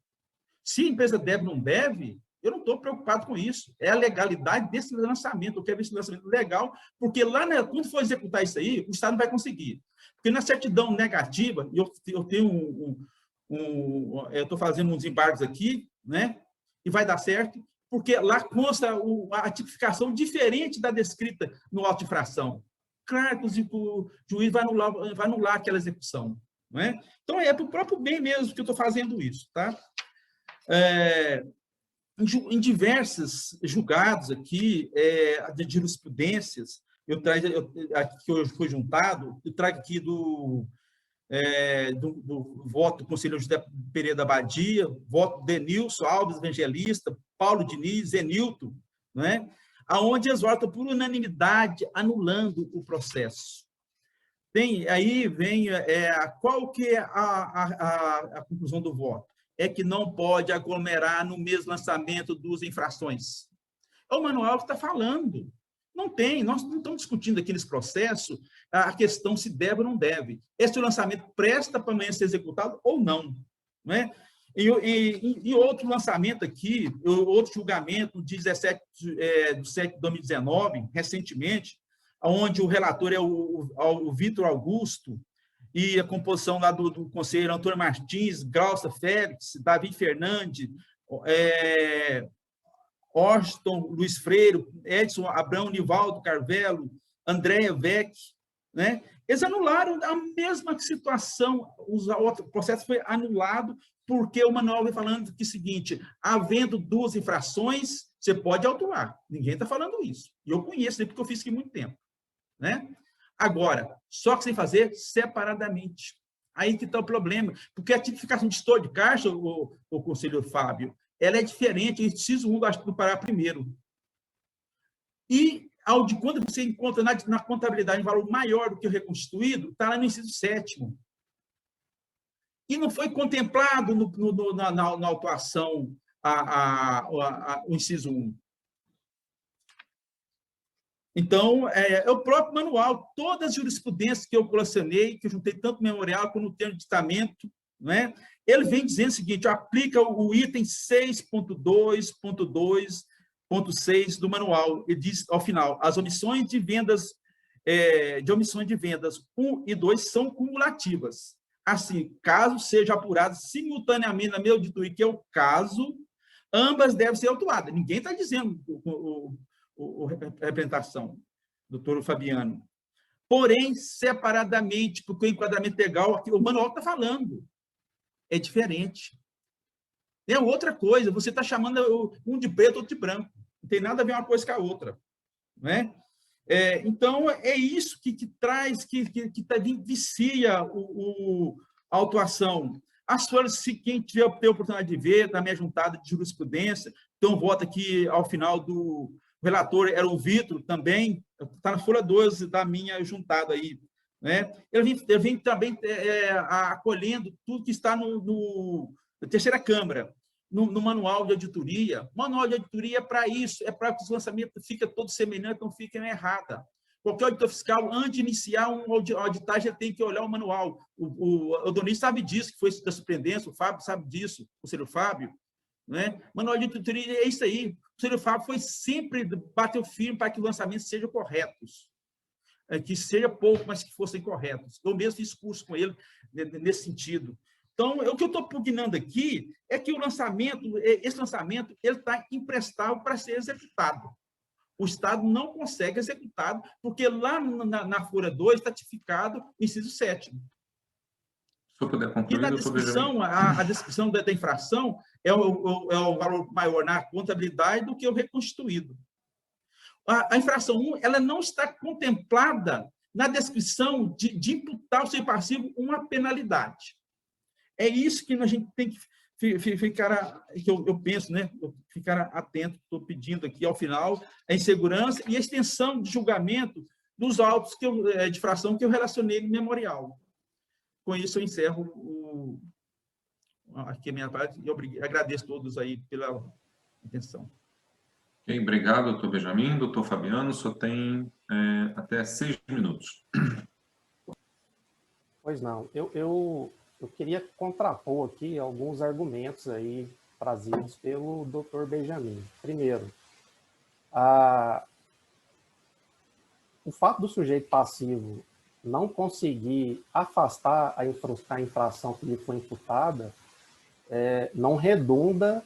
Se a empresa deve ou não deve, eu não estou preocupado com isso. É a legalidade desse lançamento. Eu quero ver esse lançamento legal, porque lá, quando for executar isso aí, o Estado não vai conseguir. Porque na certidão negativa, eu tenho eu estou fazendo uns embargos aqui, né? E vai dar certo, porque lá consta a tipificação diferente da descrita no auto de infração. Claro que o juiz vai anular aquela execução. Não é? Então, é para o próprio bem mesmo que eu estou fazendo isso. Tá? Em diversos julgados aqui, de jurisprudências, que hoje foi juntado, eu trago aqui do voto do conselheiro José Pereira da Badia, voto de Denilson Alves Evangelista, Paulo Diniz, Zenilton, não é? Aonde eles votam por unanimidade, anulando o processo. Aí vem qual que é a conclusão do voto? É que não pode aglomerar no mesmo lançamento duas infrações. É o manual que está falando. Não tem, nós não estamos discutindo aqui nesse processo a questão se deve ou não deve. Esse lançamento presta para amanhã ser executado ou não. Não é? E outro lançamento aqui, outro julgamento, 17 de 7 de 2019, recentemente, onde o relator é o Vitor Augusto, e a composição lá do conselheiro Antônio Martins, Glaucia Félix, Davi Fernandes, Austin Luiz Freire, Edson Abrão, Nivaldo Carvelo, Andréia Vec, né? Eles anularam a mesma situação, o processo foi anulado porque o manual vem falando que é o seguinte, havendo duas infrações, você pode autuar. Ninguém está falando isso. E eu conheço, porque eu fiz isso há muito tempo. Né? Agora, só que sem fazer separadamente. Aí que está o problema. Porque a tipificação de estouro de caixa, o conselheiro Fábio, ela é diferente, inciso 1 do parágrafo 1º. E quando você encontra na contabilidade um valor maior do que o reconstituído, está lá no inciso 7º. E não foi contemplado na autuação o inciso 1. Então, é o próprio manual, todas as jurisprudências que eu colecionei, que eu juntei tanto no memorial como no termo de testamento, não é? Ele vem dizendo o seguinte: aplica o item 6.2.2.6 do manual. Ele diz, ao final, as omissões de vendas, omissões de vendas 1 e 2 são cumulativas. Assim, caso seja apurado simultaneamente na minha auditoria, que é o caso, ambas devem ser autuadas. Ninguém está dizendo a representação, doutor Fabiano. Porém, separadamente, porque o enquadramento legal, aqui, o manual está falando, é diferente. É outra coisa, você está chamando um de preto, outro de branco. Não tem nada a ver uma coisa com a outra. Não é? Então, é isso que traz, que vicia a autuação. As folhas, se quem tiver a oportunidade de ver, na minha juntada de jurisprudência, tem um voto aqui ao final do relator, era o Vitor também, está na folha 12 da minha juntada aí. Né? Ele vem também acolhendo tudo que está na terceira Câmara, no manual de auditoria. O manual de auditoria é para isso, é para que os lançamentos fiquem todos semelhantes, não fiquem errados. Qualquer auditor fiscal, antes de iniciar uma auditagem, tem que olhar o manual. O Donis sabe disso, que foi da surpreendência, o Fábio sabe disso, o conselheiro Fábio. Né? Manual de auditoria é isso aí. O conselheiro Fábio foi sempre bateu firme para que os lançamentos sejam corretos. Que seja pouco, mas que fossem corretos. Eu mesmo fiz curso com ele nesse sentido. Então, o que eu estou pugnando aqui é que esse lançamento, ele está imprestável para ser executado. O Estado não consegue executado, porque lá na folha 2 está tipificado o inciso 7º. Se eu puder concluir, e na descrição, a descrição da infração é o valor maior na contabilidade do que o reconstituído. A infração 1, ela não está contemplada na descrição de imputar ao seu passivo uma penalidade. É isso que a gente tem que ficar, que eu penso, né? Ficar atento, estou pedindo aqui ao final, a insegurança e a extensão de julgamento dos autos de infração que eu relacionei no memorial. Com isso, eu encerro aqui a minha parte e agradeço a todos aí pela atenção. Okay, obrigado, doutor Benjamin. Doutor Fabiano, só tem até 6 minutos. Pois não, eu queria contrapor aqui alguns argumentos aí trazidos pelo doutor Benjamin. Primeiro, o fato do sujeito passivo não conseguir afastar a infração que lhe foi imputada não redunda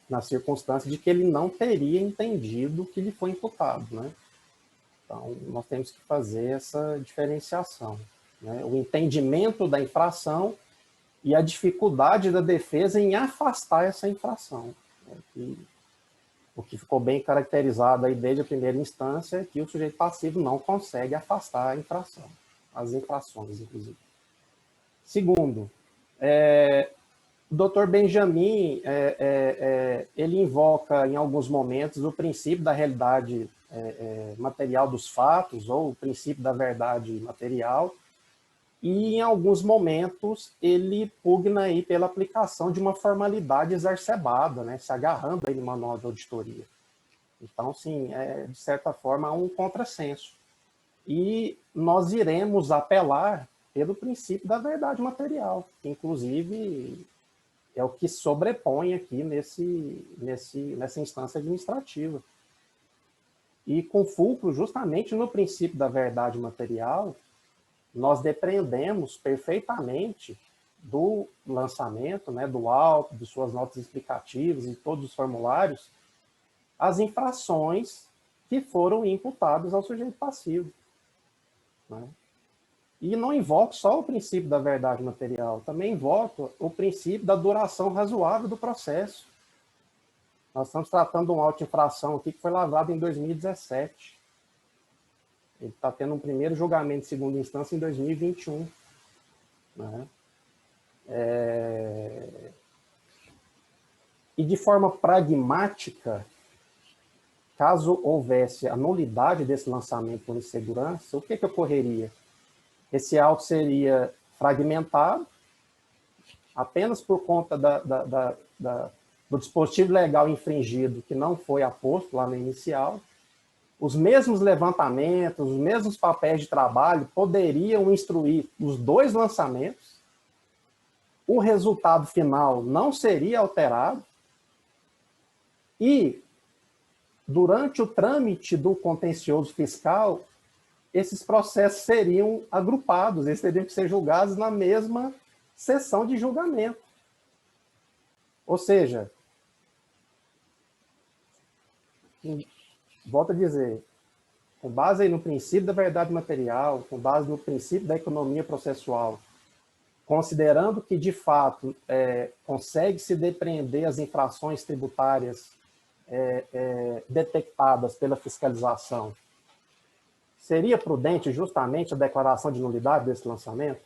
na circunstância de que ele não teria entendido o que lhe foi imputado, né? Então, nós temos que fazer essa diferenciação, né? O entendimento da infração e a dificuldade da defesa em afastar essa infração, né? O que ficou bem caracterizado aí desde a primeira instância é que o sujeito passivo não consegue afastar a infração, as infrações, inclusive. Segundo, o doutor Benjamin, ele invoca em alguns momentos o princípio da realidade material dos fatos, ou o princípio da verdade material, e em alguns momentos ele pugna aí pela aplicação de uma formalidade exacerbada, né, se agarrando aí no manual de auditoria. Então, sim, de certa forma, há um contrassenso. E nós iremos apelar pelo princípio da verdade material, que inclusive é o que sobrepõe aqui nessa instância administrativa. E com fulcro justamente no princípio da verdade material, nós depreendemos perfeitamente do lançamento, né, do auto, de suas notas explicativas e todos os formulários, as infrações que foram imputadas ao sujeito passivo, né? E não invoco só o princípio da verdade material, também invoco o princípio da duração razoável do processo. Nós estamos tratando de um auto de infração aqui que foi lavrado em 2017. Ele está tendo um primeiro julgamento de segunda instância em 2021. Né? E de forma pragmática, caso houvesse a nulidade desse lançamento por insegurança, o que ocorreria? Esse auto seria fragmentado, apenas por conta do dispositivo legal infringido, que não foi aposto lá no inicial. os mesmos levantamentos, os mesmos papéis de trabalho poderiam instruir os 2 lançamentos, o resultado final não seria alterado e, durante o trâmite do contencioso fiscal, esses processos seriam agrupados, eles teriam que ser julgados na mesma sessão de julgamento. Ou seja, volto a dizer, com base no princípio da verdade material, com base no princípio da economia processual, considerando que, de fato, consegue-se depreender as infrações tributárias detectadas pela fiscalização, seria prudente justamente a declaração de nulidade desse lançamento?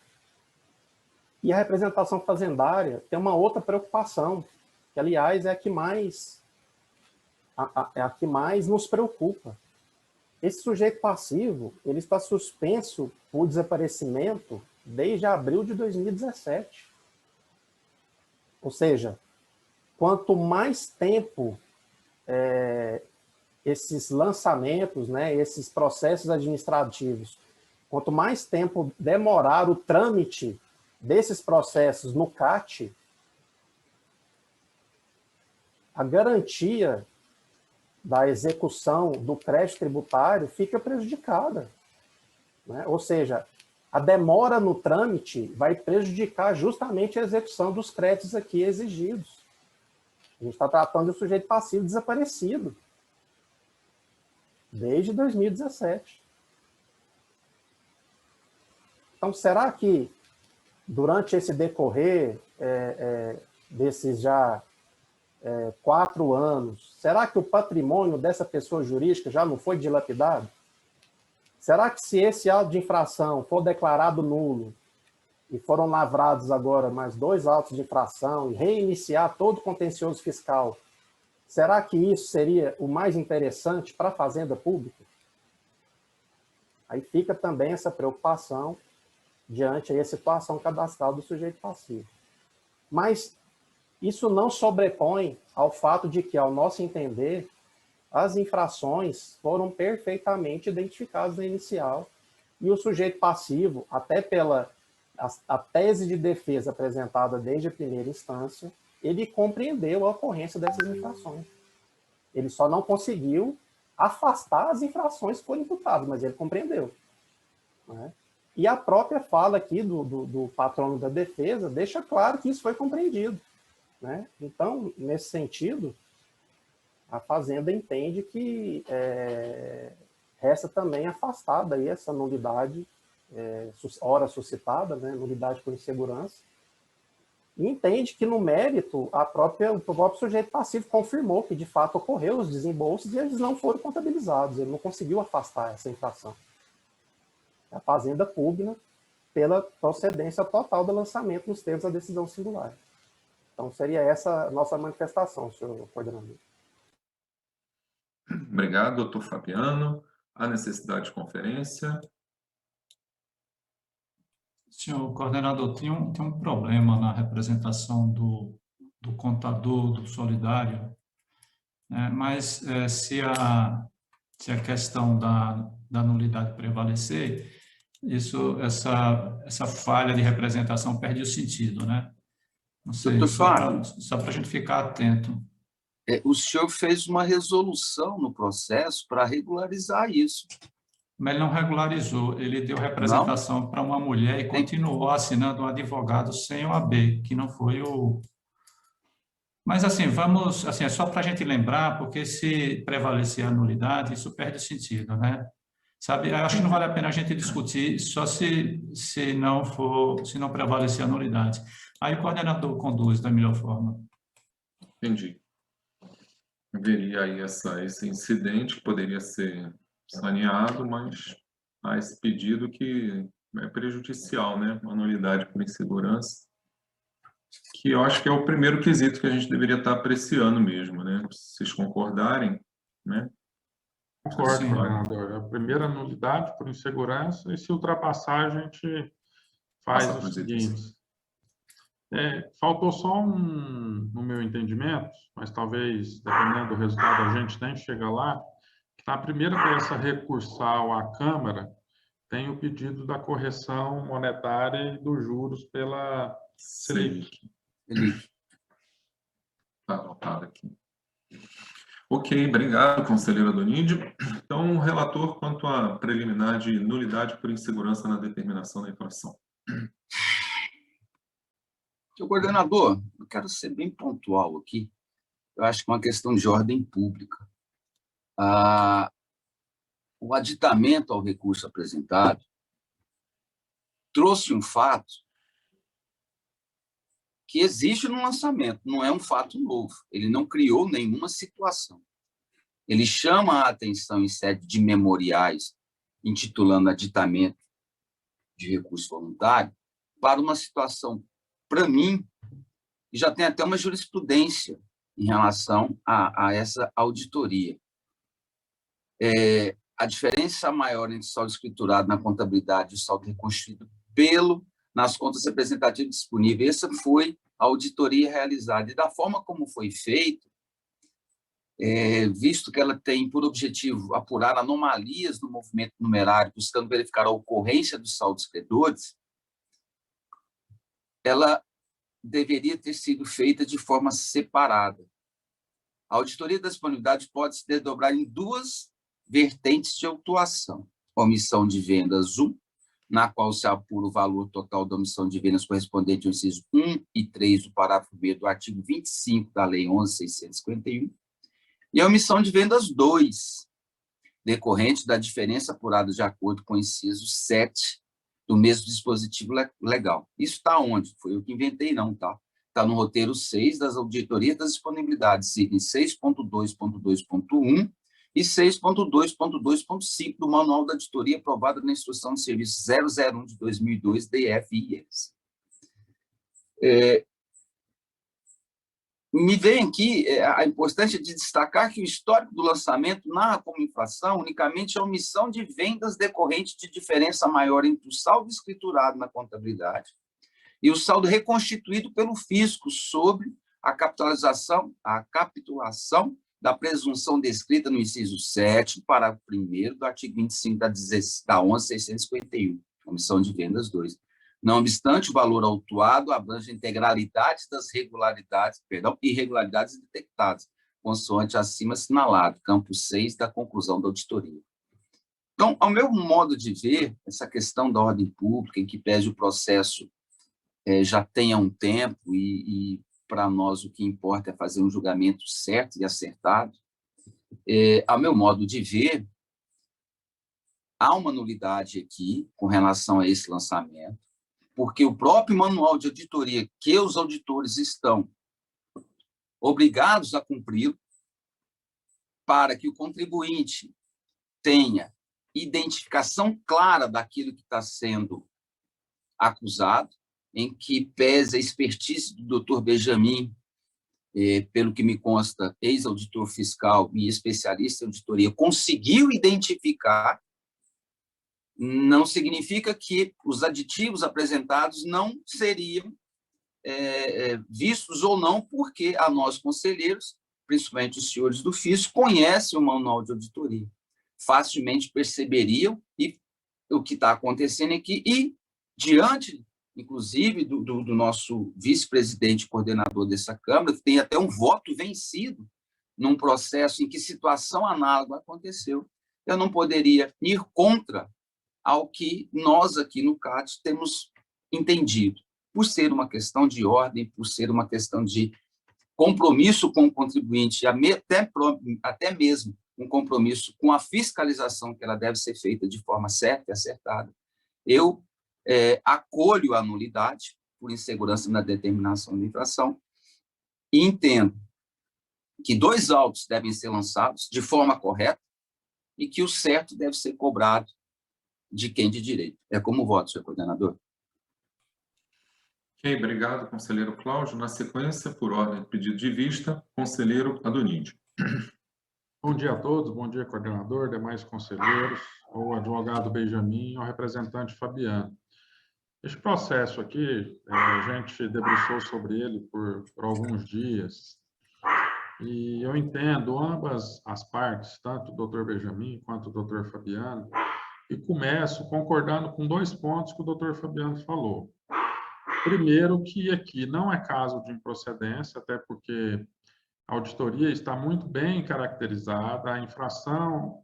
E a representação fazendária tem uma outra preocupação, que, aliás, é a que mais nos preocupa. Esse sujeito passivo, ele está suspenso por desaparecimento desde abril de 2017. Ou seja, quanto mais tempo esses lançamentos, né, esses processos administrativos, quanto mais tempo demorar o trâmite desses processos no CAT, a garantia da execução do crédito tributário fica prejudicada, né? Ou seja, a demora no trâmite vai prejudicar justamente a execução dos créditos aqui exigidos. A gente está tratando de um sujeito passivo desaparecido desde 2017. Então, será que durante esse decorrer desses já 4 anos, será que o patrimônio dessa pessoa jurídica já não foi dilapidado? Será que se esse auto de infração for declarado nulo e foram lavrados agora mais 2 autos de infração e reiniciar todo o contencioso fiscal, será que isso seria o mais interessante para a Fazenda Pública? Aí fica também essa preocupação diante aí a situação cadastral do sujeito passivo. Mas isso não sobrepõe ao fato de que, ao nosso entender, as infrações foram perfeitamente identificadas na inicial e o sujeito passivo, até pela a tese de defesa apresentada desde a primeira instância, ele compreendeu a ocorrência dessas infrações. Ele só não conseguiu afastar as infrações que foram imputadas, mas ele compreendeu, né? E a própria fala aqui do patrono da defesa deixa claro que isso foi compreendido, né? Então, nesse sentido, a Fazenda entende que resta também afastada aí essa nulidade, ora suscitada, né, nulidade por insegurança, e entende que, no mérito, o próprio sujeito passivo confirmou que, de fato, ocorreu os desembolsos e eles não foram contabilizados, ele não conseguiu afastar essa infração. A Fazenda pugna pela procedência total do lançamento nos termos da decisão singular. Então, seria essa a nossa manifestação, senhor coordenador. Obrigado, doutor Fabiano. A necessidade de conferência? Senhor coordenador, tem um problema na representação do contador, do solidário, né? Mas se a questão da nulidade prevalecer, essa falha de representação perde o sentido, né? Não sei, Doutor só para a gente ficar atento. O senhor fez uma resolução no processo para regularizar isso. Mas ele não regularizou, ele deu representação para uma mulher e continuou assinando um advogado sem o AB, que não foi o... Mas, assim, é só para a gente lembrar, porque se prevalecer a nulidade, isso perde sentido, né? Sabe, eu acho que não vale a pena a gente discutir só se não prevalecer a nulidade. Aí o coordenador conduz da melhor forma. Entendi. Haveria aí esse incidente que poderia ser saneado, mas há esse pedido que é prejudicial, né? Uma nulidade por insegurança, que eu acho que é o primeiro quesito que a gente deveria estar apreciando mesmo, né? Se vocês concordarem, né? Concordo, coordenador. A primeira nulidade por insegurança, e se ultrapassar, a gente faz o seguinte. Faltou só no meu entendimento, mas talvez, dependendo do resultado, a gente nem chega lá, que Na primeira peça recursal à Câmara, tem o pedido da correção monetária e dos juros pela Selic. Está anotado aqui. Ok, obrigado, conselheiro Adonídio. Então, relator quanto à preliminar de nulidade por insegurança na determinação da infração. Senhor coordenador, eu quero ser bem pontual aqui. Eu acho que é uma questão de ordem pública. O aditamento ao recurso apresentado trouxe um fato que existe no lançamento, não é um fato novo. Ele não criou nenhuma situação. Ele chama a atenção em sede de memoriais, intitulando aditamento de recurso voluntário, para uma situação, para mim, que já tem até uma jurisprudência em relação a essa auditoria. A diferença maior entre o saldo escriturado na contabilidade e o saldo reconstruído nas contas representativas disponíveis. Essa foi a auditoria realizada. E da forma como foi feito, visto que ela tem por objetivo apurar anomalias no movimento numerário, buscando verificar a ocorrência dos saldos credores, ela deveria ter sido feita de forma separada. A auditoria da disponibilidade pode se desdobrar em duas vertentes de autuação. Omissão de vendas 1, na qual se apura o valor total da omissão de vendas correspondente ao inciso 1 e 3 do parágrafo 1º do artigo 25 da Lei 11.651, e a omissão de vendas 2, decorrente da diferença apurada de acordo com o inciso 7 do mesmo dispositivo legal. Isso está onde? Foi eu que inventei, não, tá? Está no roteiro 6 das auditorias das disponibilidades, item 6.2.2.1 e 6.2.2.5 do Manual da Auditoria aprovada na Instrução de Serviço 001 de 2002, DF-IS. Me vem aqui a importância de destacar que o histórico do lançamento narra como infração unicamente a omissão de vendas decorrente de diferença maior entre o saldo escriturado na contabilidade e o saldo reconstituído pelo fisco sobre a capitulação da presunção descrita no inciso 7, parágrafo 1º do artigo 25 da 11.651, omissão de vendas 2. Não obstante, o valor autuado abrange a integralidade das irregularidades detectadas, consoante acima assinalado, campo 6 da conclusão da auditoria. Então, ao meu modo de ver, essa questão da ordem pública, em que pese o processo já tenha um tempo e para nós o que importa é fazer um julgamento certo e acertado, ao meu modo de ver, há uma nulidade aqui com relação a esse lançamento, porque o próprio manual de auditoria que os auditores estão obrigados a cumprir para que o contribuinte tenha identificação clara daquilo que está sendo acusado, em que pese a expertise do Dr. Benjamin, pelo que me consta, ex-auditor fiscal e especialista em auditoria, conseguiu identificar, não significa que os aditivos apresentados não seriam vistos ou não, porque a nós, conselheiros, principalmente os senhores do fisco, conhecem o manual de auditoria. Facilmente perceberiam o que está acontecendo aqui e, diante, inclusive, do nosso vice-presidente coordenador dessa Câmara, que tem até um voto vencido num processo em que situação análoga aconteceu, eu não poderia ir contra ao que nós aqui no CAT temos entendido, por ser uma questão de ordem, por ser uma questão de compromisso com o contribuinte, até mesmo um compromisso com a fiscalização, que ela deve ser feita de forma certa e acertada. Eu acolho a nulidade por insegurança na determinação da infração e entendo que 2 autos devem ser lançados de forma correta e que o certo deve ser cobrado de quem de direito. É como voto, senhor coordenador. Ok, obrigado, conselheiro Cláudio. Na sequência, por ordem de pedido de vista, conselheiro Adonídio. Bom dia a todos, bom dia, coordenador, demais conselheiros, o advogado Benjamin e o representante Fabiano. Este processo aqui, a gente debruçou sobre ele por alguns dias E eu entendo ambas as partes, tanto o doutor Benjamin quanto o doutor Fabiano, e começo concordando com 2 pontos que o doutor Fabiano falou. Primeiro, que aqui não é caso de improcedência, até porque a auditoria está muito bem caracterizada, a infração,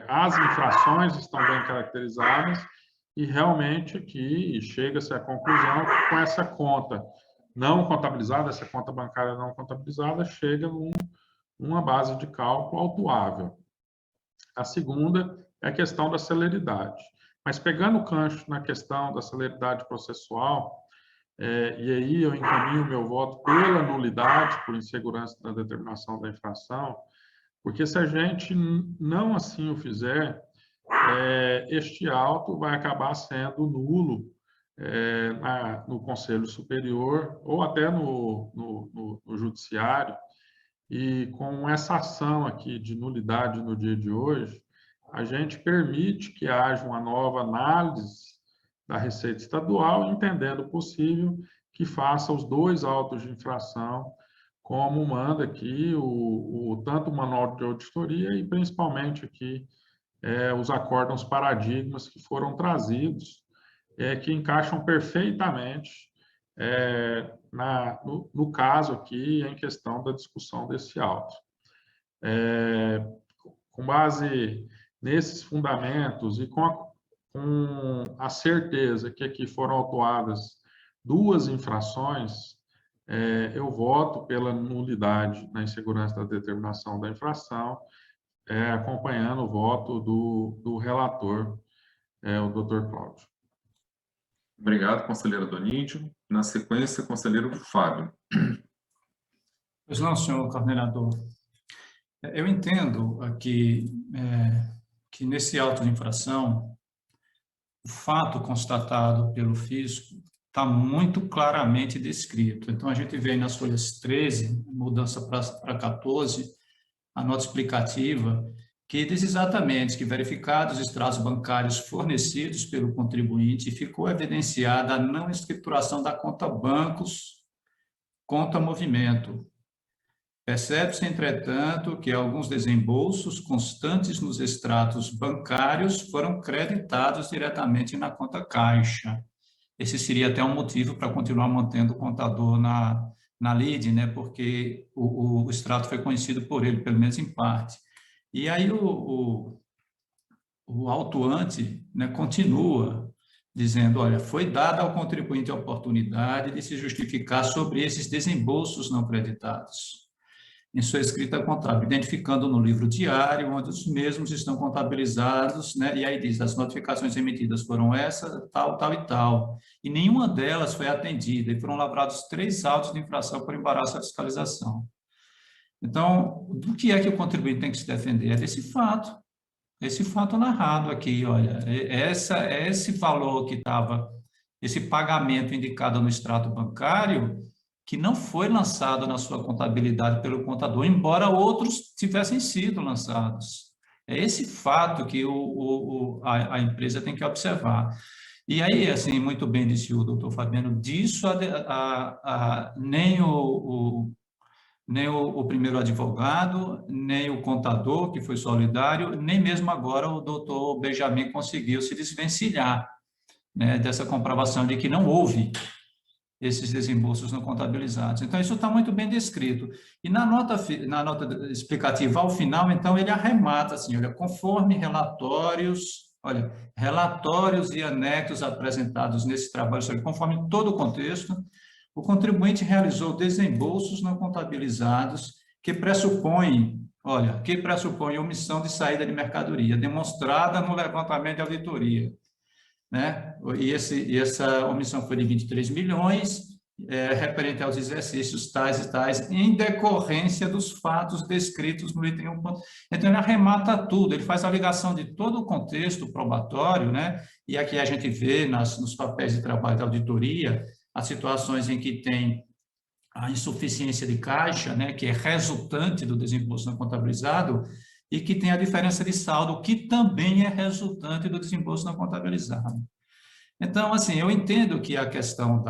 as infrações estão bem caracterizadas, e realmente aqui chega-se à conclusão que com essa conta não contabilizada, essa conta bancária não contabilizada, chega numa base de cálculo autuável. A segunda é a questão da celeridade. Mas pegando o gancho na questão da celeridade processual, e aí eu encaminho o meu voto pela nulidade, por insegurança da determinação da infração, porque se a gente não assim o fizer, este auto vai acabar sendo nulo no Conselho Superior ou até no Judiciário, e com essa ação aqui de nulidade no dia de hoje, a gente permite que haja uma nova análise da Receita Estadual, entendendo possível que faça os 2 autos de infração, como manda aqui tanto o Manual de Auditoria e principalmente aqui os acórdãos paradigmas que foram trazidos, que encaixam perfeitamente no caso aqui, em questão da discussão desse auto. Com base nesses fundamentos e com a certeza que aqui foram autuadas 2 infrações, eu voto pela nulidade na insegurança da determinação da infração, acompanhando o voto do relator, o doutor Cláudio. Obrigado, conselheiro Donídio. Na sequência, conselheiro Fábio. Pois não, senhor coordenador. Eu entendo aqui que nesse auto de infração, o fato constatado pelo fisco está muito claramente descrito. Então, a gente vê aí nas folhas 13, mudança para 14, a nota explicativa, que diz exatamente que, verificados os extratos bancários fornecidos pelo contribuinte, ficou evidenciada a não escrituração da conta bancos, conta movimento. Percebe-se, entretanto, que alguns desembolsos constantes nos extratos bancários foram creditados diretamente na conta caixa. Esse seria até um motivo para continuar mantendo o contador na lide, né? Porque o extrato foi conhecido por ele, pelo menos em parte. E aí o autuante, né, continua dizendo, olha, foi dada ao contribuinte a oportunidade de se justificar sobre esses desembolsos não creditados em sua escrita contábil, identificando no livro diário, onde os mesmos estão contabilizados, né? E aí diz, as notificações emitidas foram essa, tal, tal e tal, e nenhuma delas foi atendida, e foram lavrados 3 autos de infração por embaraço à fiscalização. Então, do que é que o contribuinte tem que se defender? É desse fato, esse fato narrado aqui, olha, esse valor que estava, esse pagamento indicado no extrato bancário, que não foi lançado na sua contabilidade pelo contador, embora outros tivessem sido lançados. É esse fato que a empresa tem que observar. E aí, assim, muito bem disse o doutor Fabiano, disso nem o primeiro advogado, nem o contador, que foi solidário, nem mesmo agora o doutor Benjamin conseguiu se desvencilhar, né, dessa comprovação de que não houve esses desembolsos não contabilizados. Então, isso está muito bem descrito. E na nota explicativa, ao final, então, ele arremata assim, olha, conforme relatórios e anexos apresentados nesse trabalho, conforme todo o contexto, o contribuinte realizou desembolsos não contabilizados que pressupõem omissão de saída de mercadoria, demonstrada no levantamento de auditoria, né? E essa omissão foi de 23 milhões, referente aos exercícios tais e tais, em decorrência dos fatos descritos no item 1. Então, ele arremata tudo, ele faz a ligação de todo o contexto probatório, né? E aqui a gente vê nos papéis de trabalho da auditoria as situações em que tem a insuficiência de caixa, né? Que é resultante do desembolso não contabilizado, e que tem a diferença de saldo, que também é resultante do desembolso não contabilizado. Então, assim, eu entendo que a questão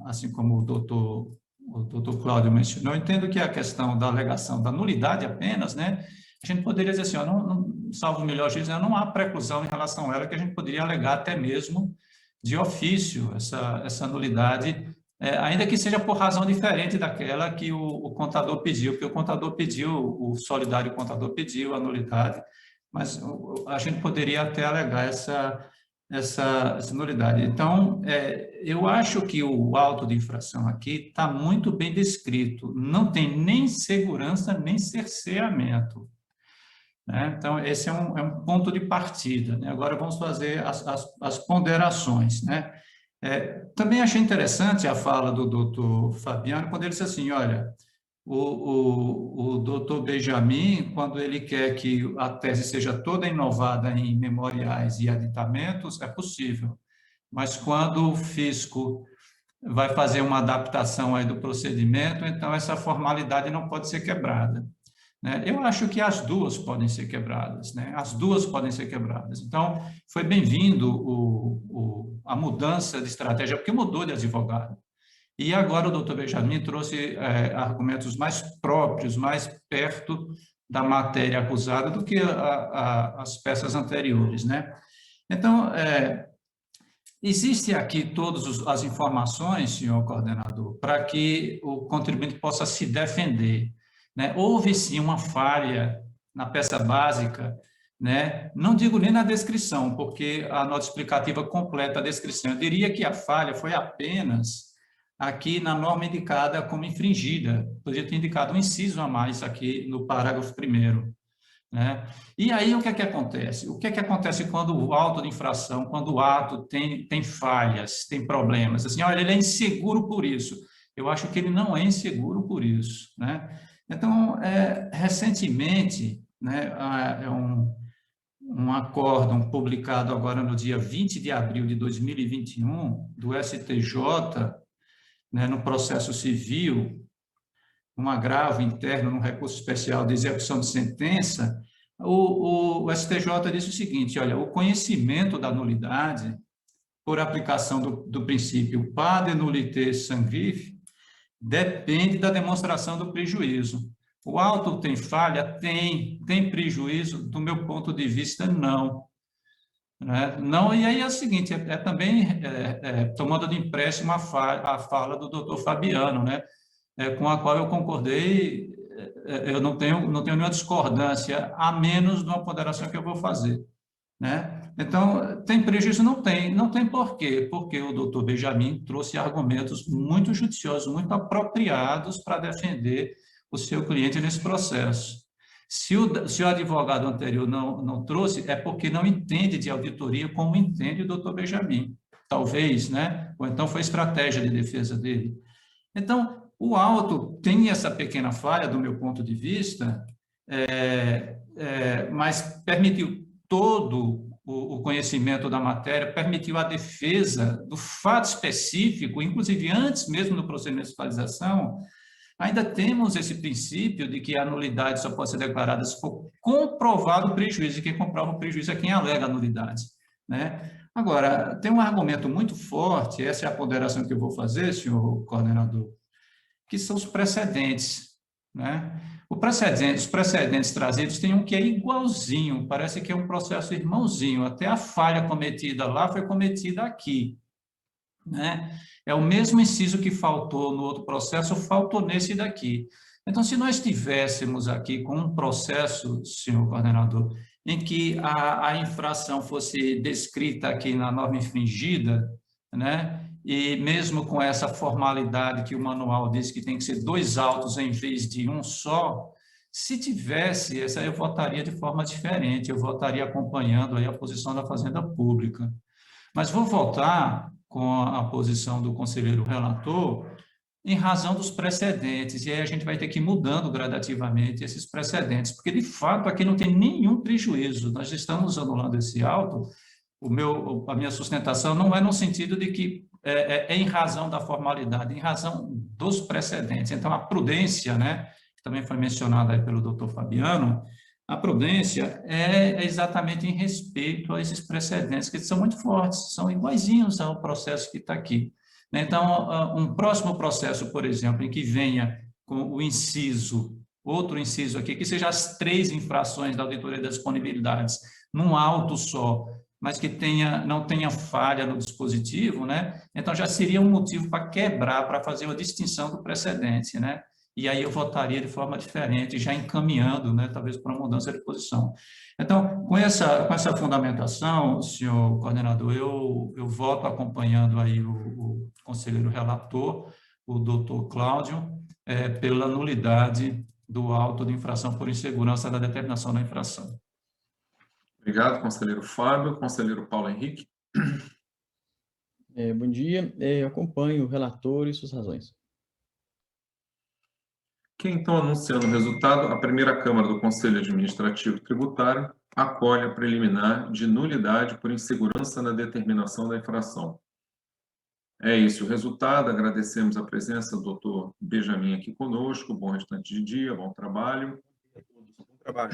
assim como o doutor o doutor Cláudio mencionou, eu entendo que a questão da alegação da nulidade apenas, né, a gente poderia dizer assim, ó, salvo o melhor juízo, não há preclusão em relação a ela, que a gente poderia alegar até mesmo de ofício essa nulidade, ainda que seja por razão diferente daquela que o contador pediu, porque o contador pediu, o solidário contador pediu a nulidade, mas a gente poderia até alegar essa nulidade. Então, eu acho que o auto de infração aqui está muito bem descrito, não tem nem segurança, nem cerceamento. Né? Então, esse é um ponto de partida. Né? Agora, vamos fazer as ponderações. Né? Também achei interessante a fala do doutor Fabiano, quando ele disse assim, olha, o doutor Benjamin, quando ele quer que a tese seja toda inovada em memoriais e aditamentos, é possível, mas quando o fisco vai fazer uma adaptação aí do procedimento, então essa formalidade não pode ser quebrada. Né? Eu acho que as duas podem ser quebradas, né? As duas podem ser quebradas. Então, foi bem-vindo a mudança de estratégia, porque mudou de advogado. E agora o doutor Benjamin trouxe argumentos mais próprios, mais perto da matéria acusada do que as peças anteriores, né? Então, existe aqui todas as informações, senhor coordenador, para que o contribuinte possa se defender. Né? Houve, sim, uma falha na peça básica, né? Não digo nem na descrição, porque a nota explicativa completa a descrição. Eu diria que a falha foi apenas aqui na norma indicada como infringida. Poderia ter indicado um inciso a mais aqui no parágrafo 1º. Né? E aí, o que é que acontece? O que é que acontece quando o auto de infração, quando o ato tem falhas, tem problemas? Assim, olha, ele é inseguro por isso. Eu acho que ele não é inseguro por isso. Né? Então, recentemente, né, um acórdão publicado agora no dia 20 de abril de 2021, do STJ, né, no processo civil, um agravo interno no recurso especial de execução de sentença, o STJ disse o seguinte, olha, o conhecimento da nulidade, por aplicação do princípio pas de nullité sans griffe, depende da demonstração do prejuízo. O auto tem falha? Tem prejuízo? Do meu ponto de vista, não. Né? Não, e aí é o seguinte, também tomando de empréstimo a fala do doutor Fabiano, né? Com a qual eu concordei, eu não tenho nenhuma discordância, a menos de uma ponderação que eu vou fazer. Né? Então, tem prejuízo? Não tem por quê? Porque o doutor Benjamin trouxe argumentos muito judiciosos, muito apropriados para defender o seu cliente nesse processo. Se o advogado anterior não trouxe, é porque não entende de auditoria como entende o doutor Benjamin. Talvez, né? Ou então foi estratégia de defesa dele. Então, o auto tem essa pequena falha, do meu ponto de vista, mas permitiu todo o conhecimento da matéria, permitiu a defesa do fato específico, inclusive antes mesmo do procedimento de fiscalização. Ainda temos esse princípio de que a nulidade só pode ser declarada se for comprovado o prejuízo, e quem comprova o prejuízo é quem alega a nulidade. Né? Agora, tem um argumento muito forte, essa é a ponderação que eu vou fazer, senhor coordenador, que são os precedentes. Né? Os precedentes trazidos tem um que é igualzinho, parece que é um processo irmãozinho, até a falha cometida lá foi cometida aqui. Né? É o mesmo inciso que faltou no outro processo, faltou nesse daqui. Então, se nós tivéssemos aqui com um processo, senhor coordenador, em que a infração fosse descrita aqui na norma infringida, né? E mesmo com essa formalidade que o manual diz que tem que ser 2 autos em vez de um só, se tivesse essa, eu votaria de forma diferente, eu votaria acompanhando aí a posição da Fazenda Pública. Mas vou votar com a posição do conselheiro relator em razão dos precedentes, e aí a gente vai ter que ir mudando gradativamente esses precedentes, porque, de fato, aqui não tem nenhum prejuízo, nós estamos anulando esse auto, a minha sustentação não é no sentido de que é em razão da formalidade, em razão dos precedentes. Então, a prudência, né, que também foi mencionada aí pelo doutor Fabiano, a prudência é exatamente em respeito a esses precedentes, que são muito fortes, são iguaizinhos ao processo que está aqui. Então, um próximo processo, por exemplo, em que venha com o outro inciso aqui, que seja as 3 infrações da auditoria das disponibilidades num auto só, mas que não tenha falha no dispositivo, né? Então, já seria um motivo para quebrar, para fazer uma distinção do precedente, né? E aí eu votaria de forma diferente, já encaminhando, né, talvez para uma mudança de posição. Então, com essa fundamentação, senhor coordenador, eu voto acompanhando aí o conselheiro relator, o doutor Cláudio, pela nulidade do auto de infração por insegurança da determinação da infração. Obrigado, conselheiro Fábio. Conselheiro Paulo Henrique. Bom dia, eu acompanho o relator e suas razões. Quem, então, anunciando o resultado, a primeira Câmara do Conselho Administrativo Tributário acolhe a preliminar de nulidade por insegurança na determinação da infração. É esse o resultado. Agradecemos a presença do doutor Benjamin aqui conosco. Bom restante de dia, bom trabalho. Bom trabalho.